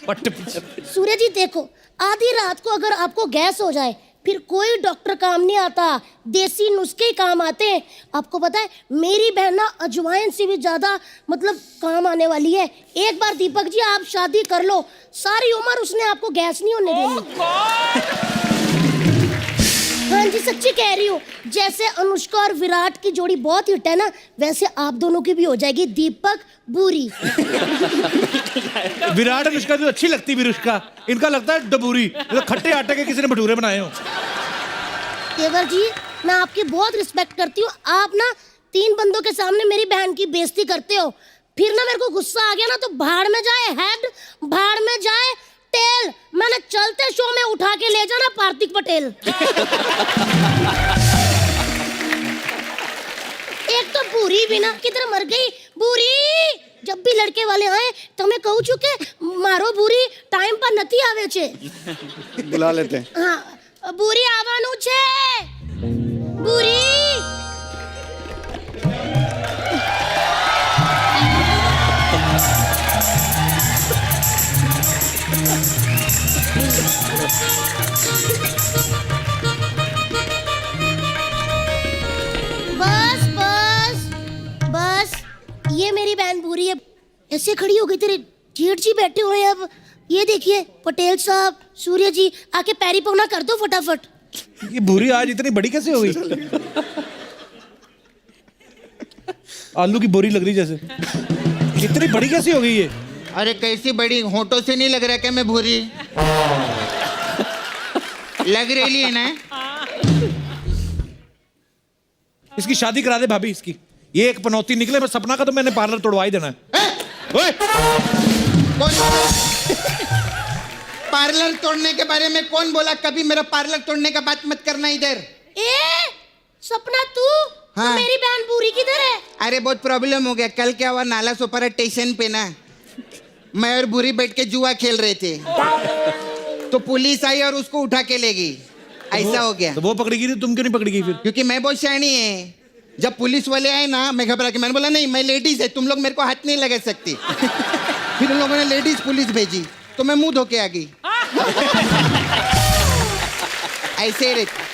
पट पीछे। सूर्य जी देखो, आधी रात को अगर आपको गैस हो जाए फिर कोई डॉक्टर काम नहीं आता, देसी नुस्खे ही काम आते हैं। आपको पता है मेरी बहन ना अजवाइन से भी ज्यादा मतलब काम आने वाली है। एक बार दीपक जी आप शादी कर लो, सारी उम्र उसने आपको गैस नहीं होने देनी। हाँ जी सच्ची कह रही हूँ। जैसे अनुष्का और विराट की जोड़ी बहुत हिट है ना, वैसे आप दोनों की भी हो जाएगी, दीपक बूरी। विराट अनुष्का तो अच्छी लगती विरुष्का, इनका लगता है डबूरी, तो खट्टे आटे के किसी ने भटूरे बनाए हो। केवल जी मैं आपकी बहुत रिस्पेक्ट करती हूँ। आप ना 3 बंदों के सामने मेरी बहन की बेइज्जती करते हो, फिर ना मेरे को गुस्सा आ गया ना तो भाड़ में जाए हेड, भाड़ में जाए टेल। मैंने चलते शो में उठा के ले जाना पार्थिक पटेल। एक तो बूरी भी ना किधर मर गई बूरी। जब भी लड़के वाले आए तो मैं कहूँ चुके मारो बूरी, टाइम पर नती आवे छे। बुला लेते हैं। हाँ बूरी आवानू छे बूरी। बस बस बस ये मेरी बहन बूरी है, ऐसे खड़ी हो गई। तेरे जेठ जी बैठे हुए हैं। अब ये देखिए पटेल साहब, सूर्य जी आके पैरी पौना कर दो फटाफट। ये भूरी आज इतनी बड़ी कैसे हो गई? आलू की बोरी लग रही जैसे। इतनी बड़ी कैसे हो गई ये? अरे कैसी बड़ी, होठों से नहीं लग रहा क्या मैं भूरी लग रही है ना? इसकी शादी करा दे भाभी इसकी। ये एक पनौती निकले, मैं सपना का तो मैंने पार्लर तोड़वा ही देना है। ओए! पार्लर तोड़ने के बारे में कौन बोला? कभी मेरा पार्लर तोड़ने का बात मत करना इधर। सपना तू हाँ। तो मेरी बहन बूरी किधर है? अरे बहुत प्रॉब्लम हो गया। कल क्या हुआ, नाला सोपारा स्टेशन पे ना मैं और बुरी बैठ के जुआ खेल रहे थे, तो पुलिस आई और उसको उठा के ले गई। ऐसा हो गया। तो वो पकड़ी गई, तुम क्यों नहीं पकड़ी गई फिर? क्योंकि मैं बहुत शैनी है। जब पुलिस वाले आए ना मैं घबरा के, मैंने बोला नहीं मैं लेडीज है, तुम लोग मेरे को हाथ नहीं लगा सकती। फिर उन लोगों ने लेडीज पुलिस भेजी तो मैं मुंह धो के आ गई। ऐसे ही रहता,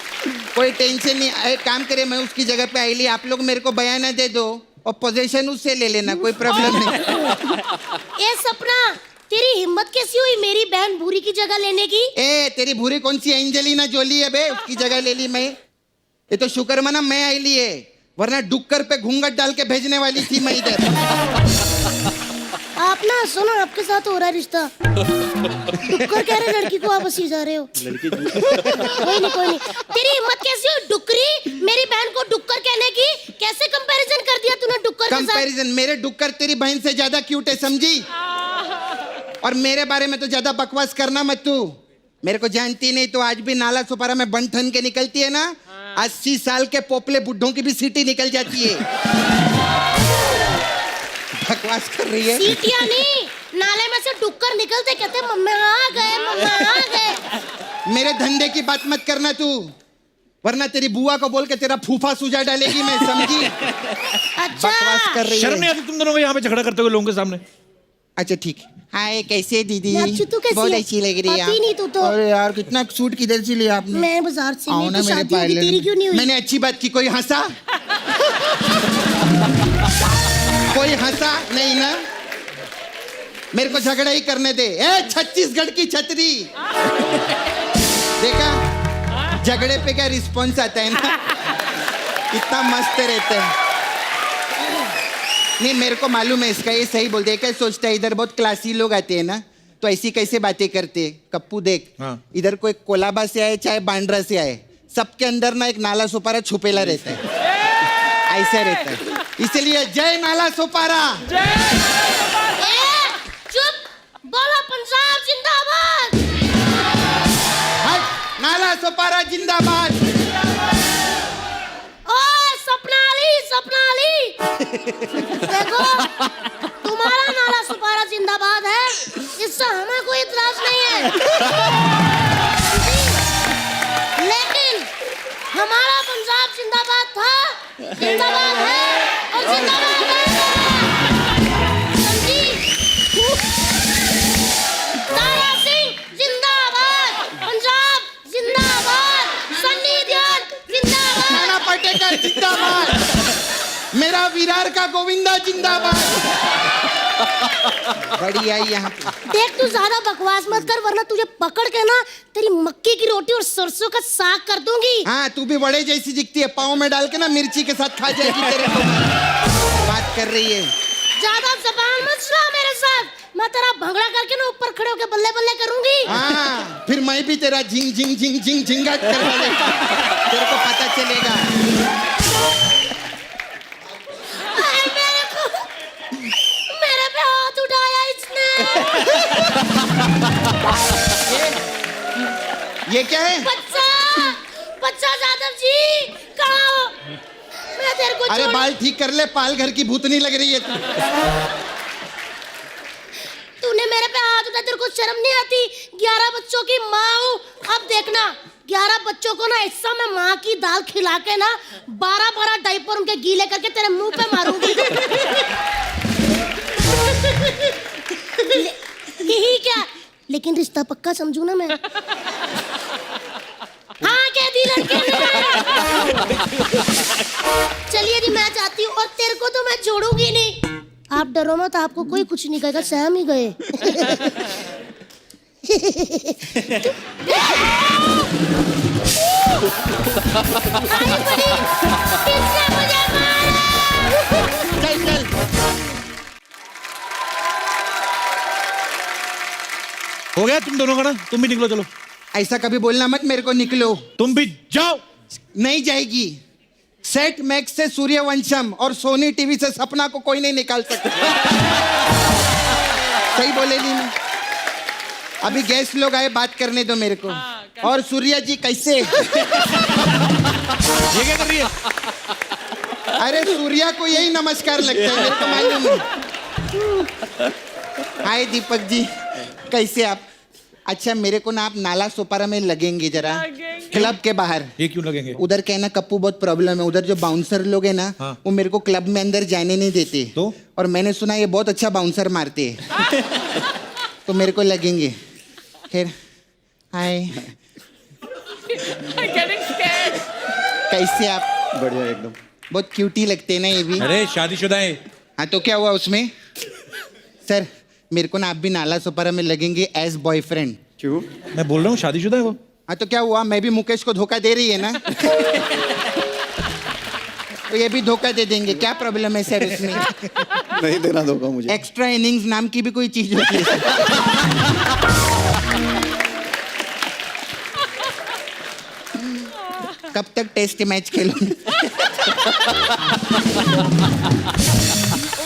कोई टेंशन नहीं। एक काम करे, मैं उसकी जगह पे आई ली, आप लोग मेरे को बयाना दे दो और पोजीशन उससे ले लेना, कोई प्रॉब्लम नहीं। ए सपना तेरी हिम्मत कैसी हुई मेरी बहन भूरी की जगह लेने की? तेरी भूरी कौन सी एंजेलिना जोली है बे, उसकी जगह ले ली मैं। ये तो शुक्र मना मैं आई ली है, वरना डुक्कर पे घूंघट डाल के भेजने वाली थी मैं इधर। आप ना सुनो, आपके साथ हो रहा है रिश्ता। डुक्कर कह रहे लड़की को आप हंसी जा रहे हो। कोई नहीं। तेरी हिम्मत कैसी हुई डुक्करी मेरी बहन को डुक्कर कहने की? कैसे कंपैरिजन कर दिया तूने डुक्कर के साथ? कंपैरिजन? मेरे डुक्कर तेरी बहन से ज्यादा क्यूट है, समझी? और मेरे बारे में तो ज्यादा बकवास करना मत तू। मेरे को जानती नहीं तो आज भी नाला सुपारा में बन ठन के निकलती है ना, 80 साल के पोपले बुड्ढों की भी सीटी निकल जाती है। बकवास कर रही है। सीटियां नहीं, नाले में से डुक्कर निकलते कहते मम्मा आ गए, मम्मा आ गए। मेरे धंधे की बात मत करना तू, वरना तेरी बुआ को बोल के तेरा फूफा सूजा डालेगी मैं, समझी? अच्छा बकवास कर रही है। शर्म नहीं आती तुम दोनों को यहाँ पे झगड़ा करते हुए लोगों के सामने? अच्छा ठीक है। हाय कैसे दीदी? अच्छी, तू कैसी बहुत है? अच्छी लग रही है। आती नहीं तू तो। अरे यार कितना सूट किधर से लिया आपने? मैं बाजार से। आओ ना तो मेरे शादी होगी, पार्लर तेरी क्यों नहीं हुई? मैंने अच्छी बात की, कोई हंसा? कोई हंसा नहीं ना? मेरे को झगड़ा ही करने दे। छत्तीसगढ़ की छतरी देखा, झगड़े पे क्या रिस्पॉन्स आता है ना, इतना मस्त रहता है। नहीं मेरे को मालूम है इसका, ये सही बोल दे। क्या सोचता है इधर बहुत क्लासी लोग आते हैं ना, तो ऐसी कैसे बातें करते हैं। कप्पू देख, इधर कोई कोलाबा से आए चाहे बांद्रा से आए, सबके अंदर ना एक नाला सुपारा छुपेला रहता है, ऐसा रहता है। इसलिए जय नाला सुपारा। चुप, बोलो पंजाब जिंदाबाद। नाला सुपारा जिंदाबाद। सपना अली देखो, तुम्हारा नाला सुपारा जिंदाबाद है, इससे हमें कोई इतराज नहीं है। लेकिन हमारा पंजाब जिंदाबाद था, जिंदाबाद है और जिंदाबाद है, समझी? का गोविंदा जिंदाबाद। बड़ी आई यहाँ पे। देख तू ज्यादा बकवास मत कर वरना तुझे पकड़ के ना तेरी मक्की की रोटी और सरसों का साग कर दूंगी। हाँ तू भी बड़े जैसी दिखती है, पाँव में डाल के ना मिर्ची के साथ खा जाएगी तेरे को। बात कर रही है। ज्यादा जबान मत चला मेरे साथ, मैं तेरा भंगड़ा करके ना ऊपर खड़े होकर बल्ले बल्ले करूंगी। हाँ फिर मैं भी तेरा झिंग झिंग झिंग झिंग झिंगा करवा देगा, तेरे को पता चलेगा। मेरे पे हाथ उठाया इसने। ये क्या है? बच्चा यादव जी कहाँ हो? मैं तेरे को अरे बाल ठीक कर ले, पाल घर की भूतनी लग रही है तू। तूने मेरे पे हाथ उठाया, तेरे को शर्म नहीं आती? 11 बच्चों की माँ हूँ। अब देखना 11 बच्चों को ना ऐसा मैं माँ की दाल खिला के ना 12 डायपर उनके गीले करके तेरे मुंह पे मारूंगी। यही क्या, लेकिन रिश्ता पक्का समझू ना मैं। हाँ कह दी लड़के ने। चलिए जी मैं जाती हूँ और तेरे को तो मैं छोड़ूंगी नहीं। आप डरो मत, आपको कोई कुछ नहीं कहेगा, सहम ही गए। चल चल। हो गया तुम दोनों का ना, तुम भी निकलो चलो। ऐसा कभी बोलना मत मेरे को, निकलो। तुम भी जाओ। नहीं जाएगी। सेट मैक्स से सूर्यवंशम और सोनी टीवी से सपना को कोई नहीं निकाल सकता। सही बोले नहीं मैं? अभी गेस्ट लोग आए, बात करने दो मेरे को। और सूर्या जी कैसे? ये क्या कर रही है? अरे सूर्या को यही नमस्कार लगता है, मेरे को मालूम है। हाय दीपक जी, कैसे आप? अच्छा मेरे को ना आप नाला सोपारा में लगेंगे जरा, क्लब के बाहर। ये क्यों लगेंगे? उधर कहना कप्पू बहुत प्रॉब्लम है, उधर जो बाउंसर लोग हैं ना हाँ। वो मेरे को क्लब में अंदर जाने नहीं देते। तो? और मैंने सुना ये बहुत अच्छा बाउंसर मारते हैं। तो मेरे को लगेंगे। खैर हाय, कैसे आप? बढ़िया एकदम। बहुत क्यूटी लगते हैं ना ये भी। अरे शादीशुदा है। हाँ तो क्या हुआ उसमें? सर मेरे को ना आप भी नाला सोपारा में लगेंगे एज बॉयफ्रेंड। क्यों? मैं बोल रहा हूँ शादीशुदा है वो। हाँ तो क्या हुआ, मैं भी मुकेश को धोखा दे रही है ना। तो ये भी धोखा दे देंगे, क्या प्रॉब्लम है सर इसमें? नहीं देना धोखा मुझे। एक्स्ट्रा इनिंग्स नाम की भी कोई चीज होती है। कब तक टेस्ट मैच खेलूं?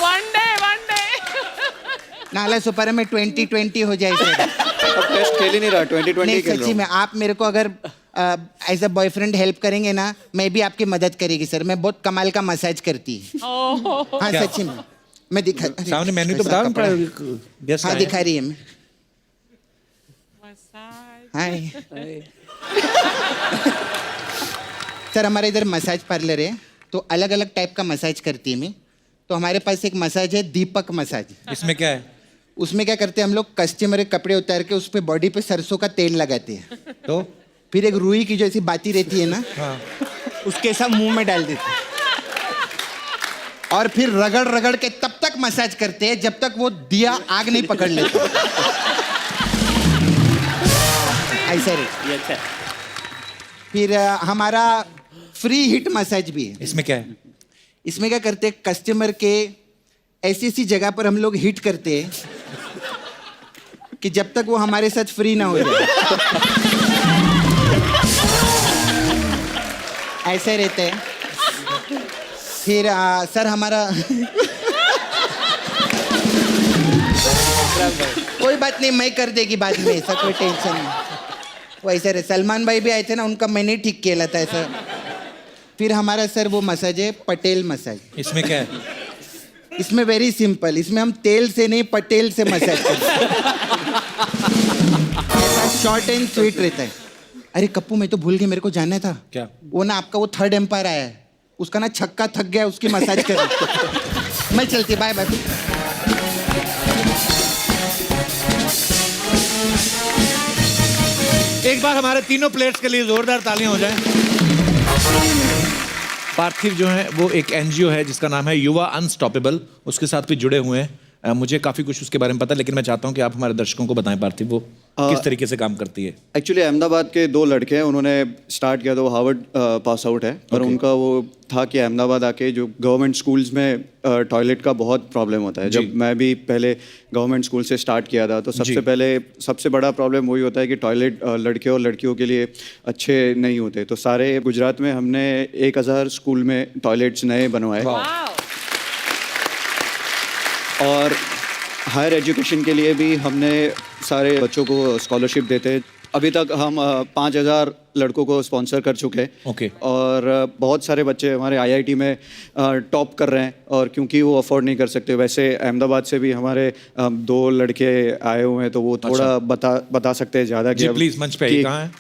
वन डे नाला सुपारा में 2020 हो जाए सर। अब टेस्ट खेल ही नहीं रहा, 2020 नहीं खेल सच्ची में आप मेरे को अगर एज अ बॉयफ्रेंड हेल्प करेंगे ना, मैं भी आपकी मदद करेगी सर। मैं बहुत कमाल का मसाज करती। हाँ सच्ची में मैं दिखा। सामने मेन्यू तो बता रहा हूँ। हाँ दिखा रही है मैं। हाय सर, हमारे इधर मसाज पार्लर है तो अलग अलग टाइप का मसाज करती है मैं। तो हमारे पास एक मसाज है दीपक मसाज। इसमें क्या है? उसमें क्या करते हैं हम लोग, कस्टमर के कपड़े उतार के उस पे बॉडी पे सरसों का तेल लगाते हैं। तो फिर एक रुई की जो ऐसी बाती रहती है ना, हाँ। उसके साथ मुंह में डाल देते हैं और फिर रगड़ रगड़ के तब तक मसाज करते हैं जब तक वो दिया आग नहीं पकड़ लेता। ऐसा रे। ये अच्छा है। फिर हमारा फ्री हिट मसाज भी है। इसमें क्या है? इसमें क्या करते हैं, कस्टमर के ऐसी ऐसी जगह पर हम लोग हिट करते हैं कि जब तक वो हमारे साथ फ्री ना हो जाए। ऐसे रहते हैं। फिर सर हमारा कोई बात नहीं, मैं कर देगी बाद में, ऐसा कोई टेंशन नहीं। वो ऐसे रहे। सलमान भाई भी आए थे ना, उनका मैंने ठीक किया था ऐसा। फिर हमारा सर वो मसाज है पटेल मसाज। इसमें क्या है? इसमें वेरी सिंपल, इसमें हम तेल से नहीं पटेल से मसाज करते हैं। ऐसा शॉर्ट एंड स्वीट रहता है। अरे कप्पू मैं तो भूल गई, मेरे को जानना था। क्या? वो ना आपका वो थर्ड एम्पायर आया है, उसका ना छक्का थक गया, उसकी मसाज कर। मैं चलती, बाय बाय। एक बार हमारे तीनों प्लेयर्स के लिए जोरदार तालियां हो जाएं। पार्थिव जो है वो एक एनजीओ है जिसका नाम है युवा अनस्टॉपेबल, उसके साथ भी जुड़े हुए हैं। मुझे काफ़ी कुछ उसके बारे में पता है, लेकिन मैं चाहता हूँ कि आप हमारे दर्शकों को बताएं पार्थिव वो किस तरीके से काम करती है। एक्चुअली अहमदाबाद के 2 लड़के हैं, उन्होंने स्टार्ट किया था, वो हार्वर्ड पास आउट है, और उनका वो था कि अहमदाबाद आके जो गवर्नमेंट स्कूल्स में टॉयलेट का बहुत प्रॉब्लम होता है। जब मैं भी पहले गवर्नमेंट स्कूल से स्टार्ट किया था तो सबसे बड़ा प्रॉब्लम वही होता है कि टॉयलेट लड़के और लड़कियों के लिए अच्छे नहीं होते। तो सारे गुजरात में हमने 1000 स्कूल में टॉयलेट्स नए बनवाए, और हायर एजुकेशन के लिए भी हमने सारे बच्चों को स्कॉलरशिप देते हैं। अभी तक हम 5000 लड़कों को स्पॉन्सर कर चुके हैं। और बहुत सारे बच्चे हमारे आईआईटी में टॉप कर रहे हैं, और क्योंकि वो अफोर्ड नहीं कर सकते। वैसे अहमदाबाद से भी हमारे 2 लड़के आए हुए हैं, तो वो थोड़ा बता सकते हैं ज़्यादा। जी प्लीज़, मंच पे कहाँ है?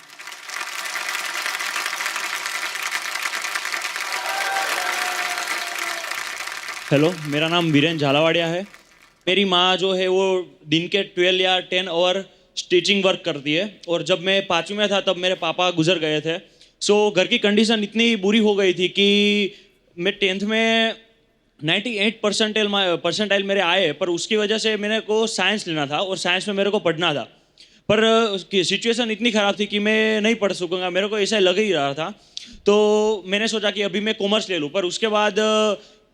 हेलो, मेरा नाम वीरेन झालावाड़िया है। मेरी माँ जो है वो दिन के 12 या 10 आवर स्टिचिंग वर्क करती है, और जब मैं 5वीं में था तब मेरे पापा गुजर गए थे। सो घर की कंडीशन इतनी बुरी हो गई थी कि मैं 10th में 98 परसेंटाइल मेरे आए, पर उसकी वजह से मेरे को साइंस लेना था और साइंस में मेरे को पढ़ना था। पर सिचुएशन इतनी ख़राब थी कि मैं नहीं पढ़ सकूँगा, मेरे को ऐसा लग ही रहा था। तो मैंने सोचा कि अभी मैं कॉमर्स ले लूँ, पर उसके बाद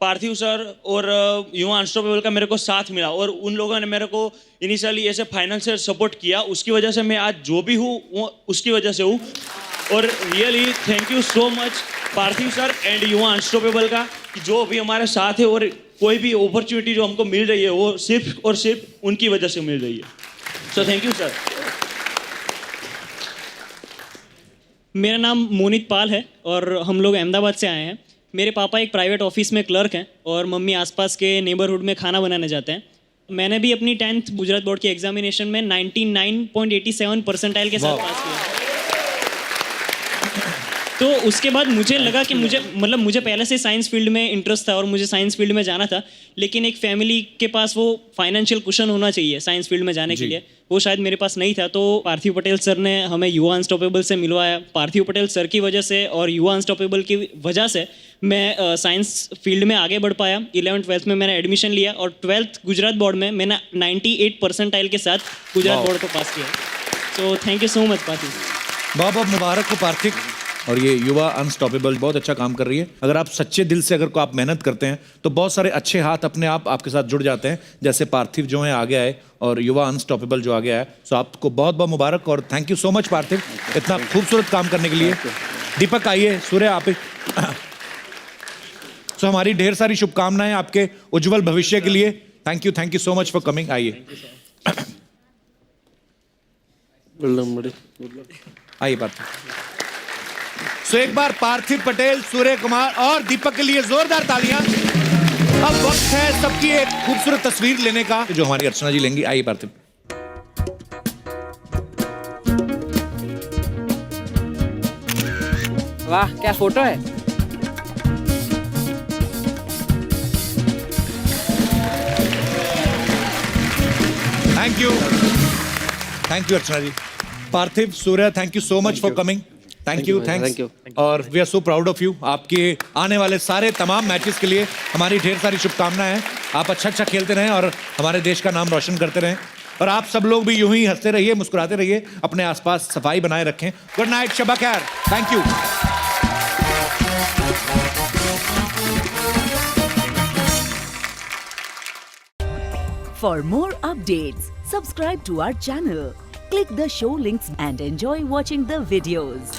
पार्थिव सर और युवा अनस्टॉपेबल का मेरे को साथ मिला, और उन लोगों ने मेरे को इनिशियली ऐसे फाइनेंशियल सपोर्ट किया। उसकी वजह से मैं आज जो भी हूँ वो उसकी वजह से हूँ। और really thank you so much Parthiv sir and युवा अनस्टॉपेबल का, कि जो भी हमारे साथ है, और कोई भी अपॉर्चुनिटी जो हमको मिल रही है वो सिर्फ और सिर्फ उनकी वजह से मिल रही है। सो थैंक यू सर। मेरा नाम मोनित पाल है और हम लोग अहमदाबाद से आए हैं। मेरे पापा एक प्राइवेट ऑफिस में क्लर्क हैं और मम्मी आसपास के नेबरहुड में खाना बनाने जाते हैं। मैंने भी अपनी 10th गुजरात बोर्ड के एग्जामिनेशन में 99.87 परसेंटाइल के साथ पास किया। तो उसके बाद मुझे लगा कि मुझे पहले से साइंस फील्ड में इंटरेस्ट था और मुझे साइंस फील्ड में जाना था, लेकिन एक फैमिली के पास वो फाइनेंशियल कुशन होना चाहिए साइंस फील्ड में जाने के लिए, वो शायद मेरे पास नहीं था। तो पार्थिव पटेल सर ने हमें युवा अनस्टॉपेबल से मिलवाया। पार्थिव पटेल सर की वजह से और युवा अनस्टॉपेबल की वजह से मैं साइंस फील्ड में आगे बढ़ पाया। 11th-12th में मैंने एडमिशन लिया और 12th गुजरात बोर्ड में मैंने 98 परसेंटाइल के साथ गुजरात बोर्ड को पास किया। So thank you so much Parthiv. बहुत बहुत मुबारक हो पार्थिव। और ये युवा अनस्टॉपेबल बहुत अच्छा काम कर रही है। अगर आप सच्चे दिल से अगर आप मेहनत करते हैं तो बहुत सारे अच्छे हाथ अपने आप आपके साथ जुड़ जाते हैं, जैसे पार्थिव जो है आगे आए और युवा अनस्टॉपेबल जो आगे आया। सो आपको बहुत बहुत मुबारक और थैंक यू सो मच पार्थिव, इतना खूबसूरत काम करने के लिए। दीपक आइए, सूर्य आप। सो हमारी ढेर सारी शुभकामनाएं आपके उज्जवल भविष्य के लिए। Thank you so much for coming. आइए आइए पार्थिव। सो एक बार पार्थिव पटेल, सूर्य कुमार और दीपक के लिए जोरदार तालियां। अब वक्त है सबकी एक खूबसूरत तस्वीर लेने का जो हमारी अर्चना जी लेंगी। आइए पार्थिव। वाह क्या फोटो है। Thank you Archana ji. Parthiv, Surya, thank you so much for coming. Thank you. और we are so proud of you. आपके आने वाले सारे तमाम मैचेस के लिए हमारी ढेर सारी शुभकामनाएं हैं। आप अच्छा खेलते रहें और हमारे देश का नाम रोशन करते रहें। और आप सब लोग भी यूं ही हंसते रहिए, मुस्कुराते रहिए, अपने आसपास सफाई बनाए रखें। गुड नाइट, शबा खैर। Thank you. For more updates, subscribe to our channel, click the show links and enjoy watching the videos.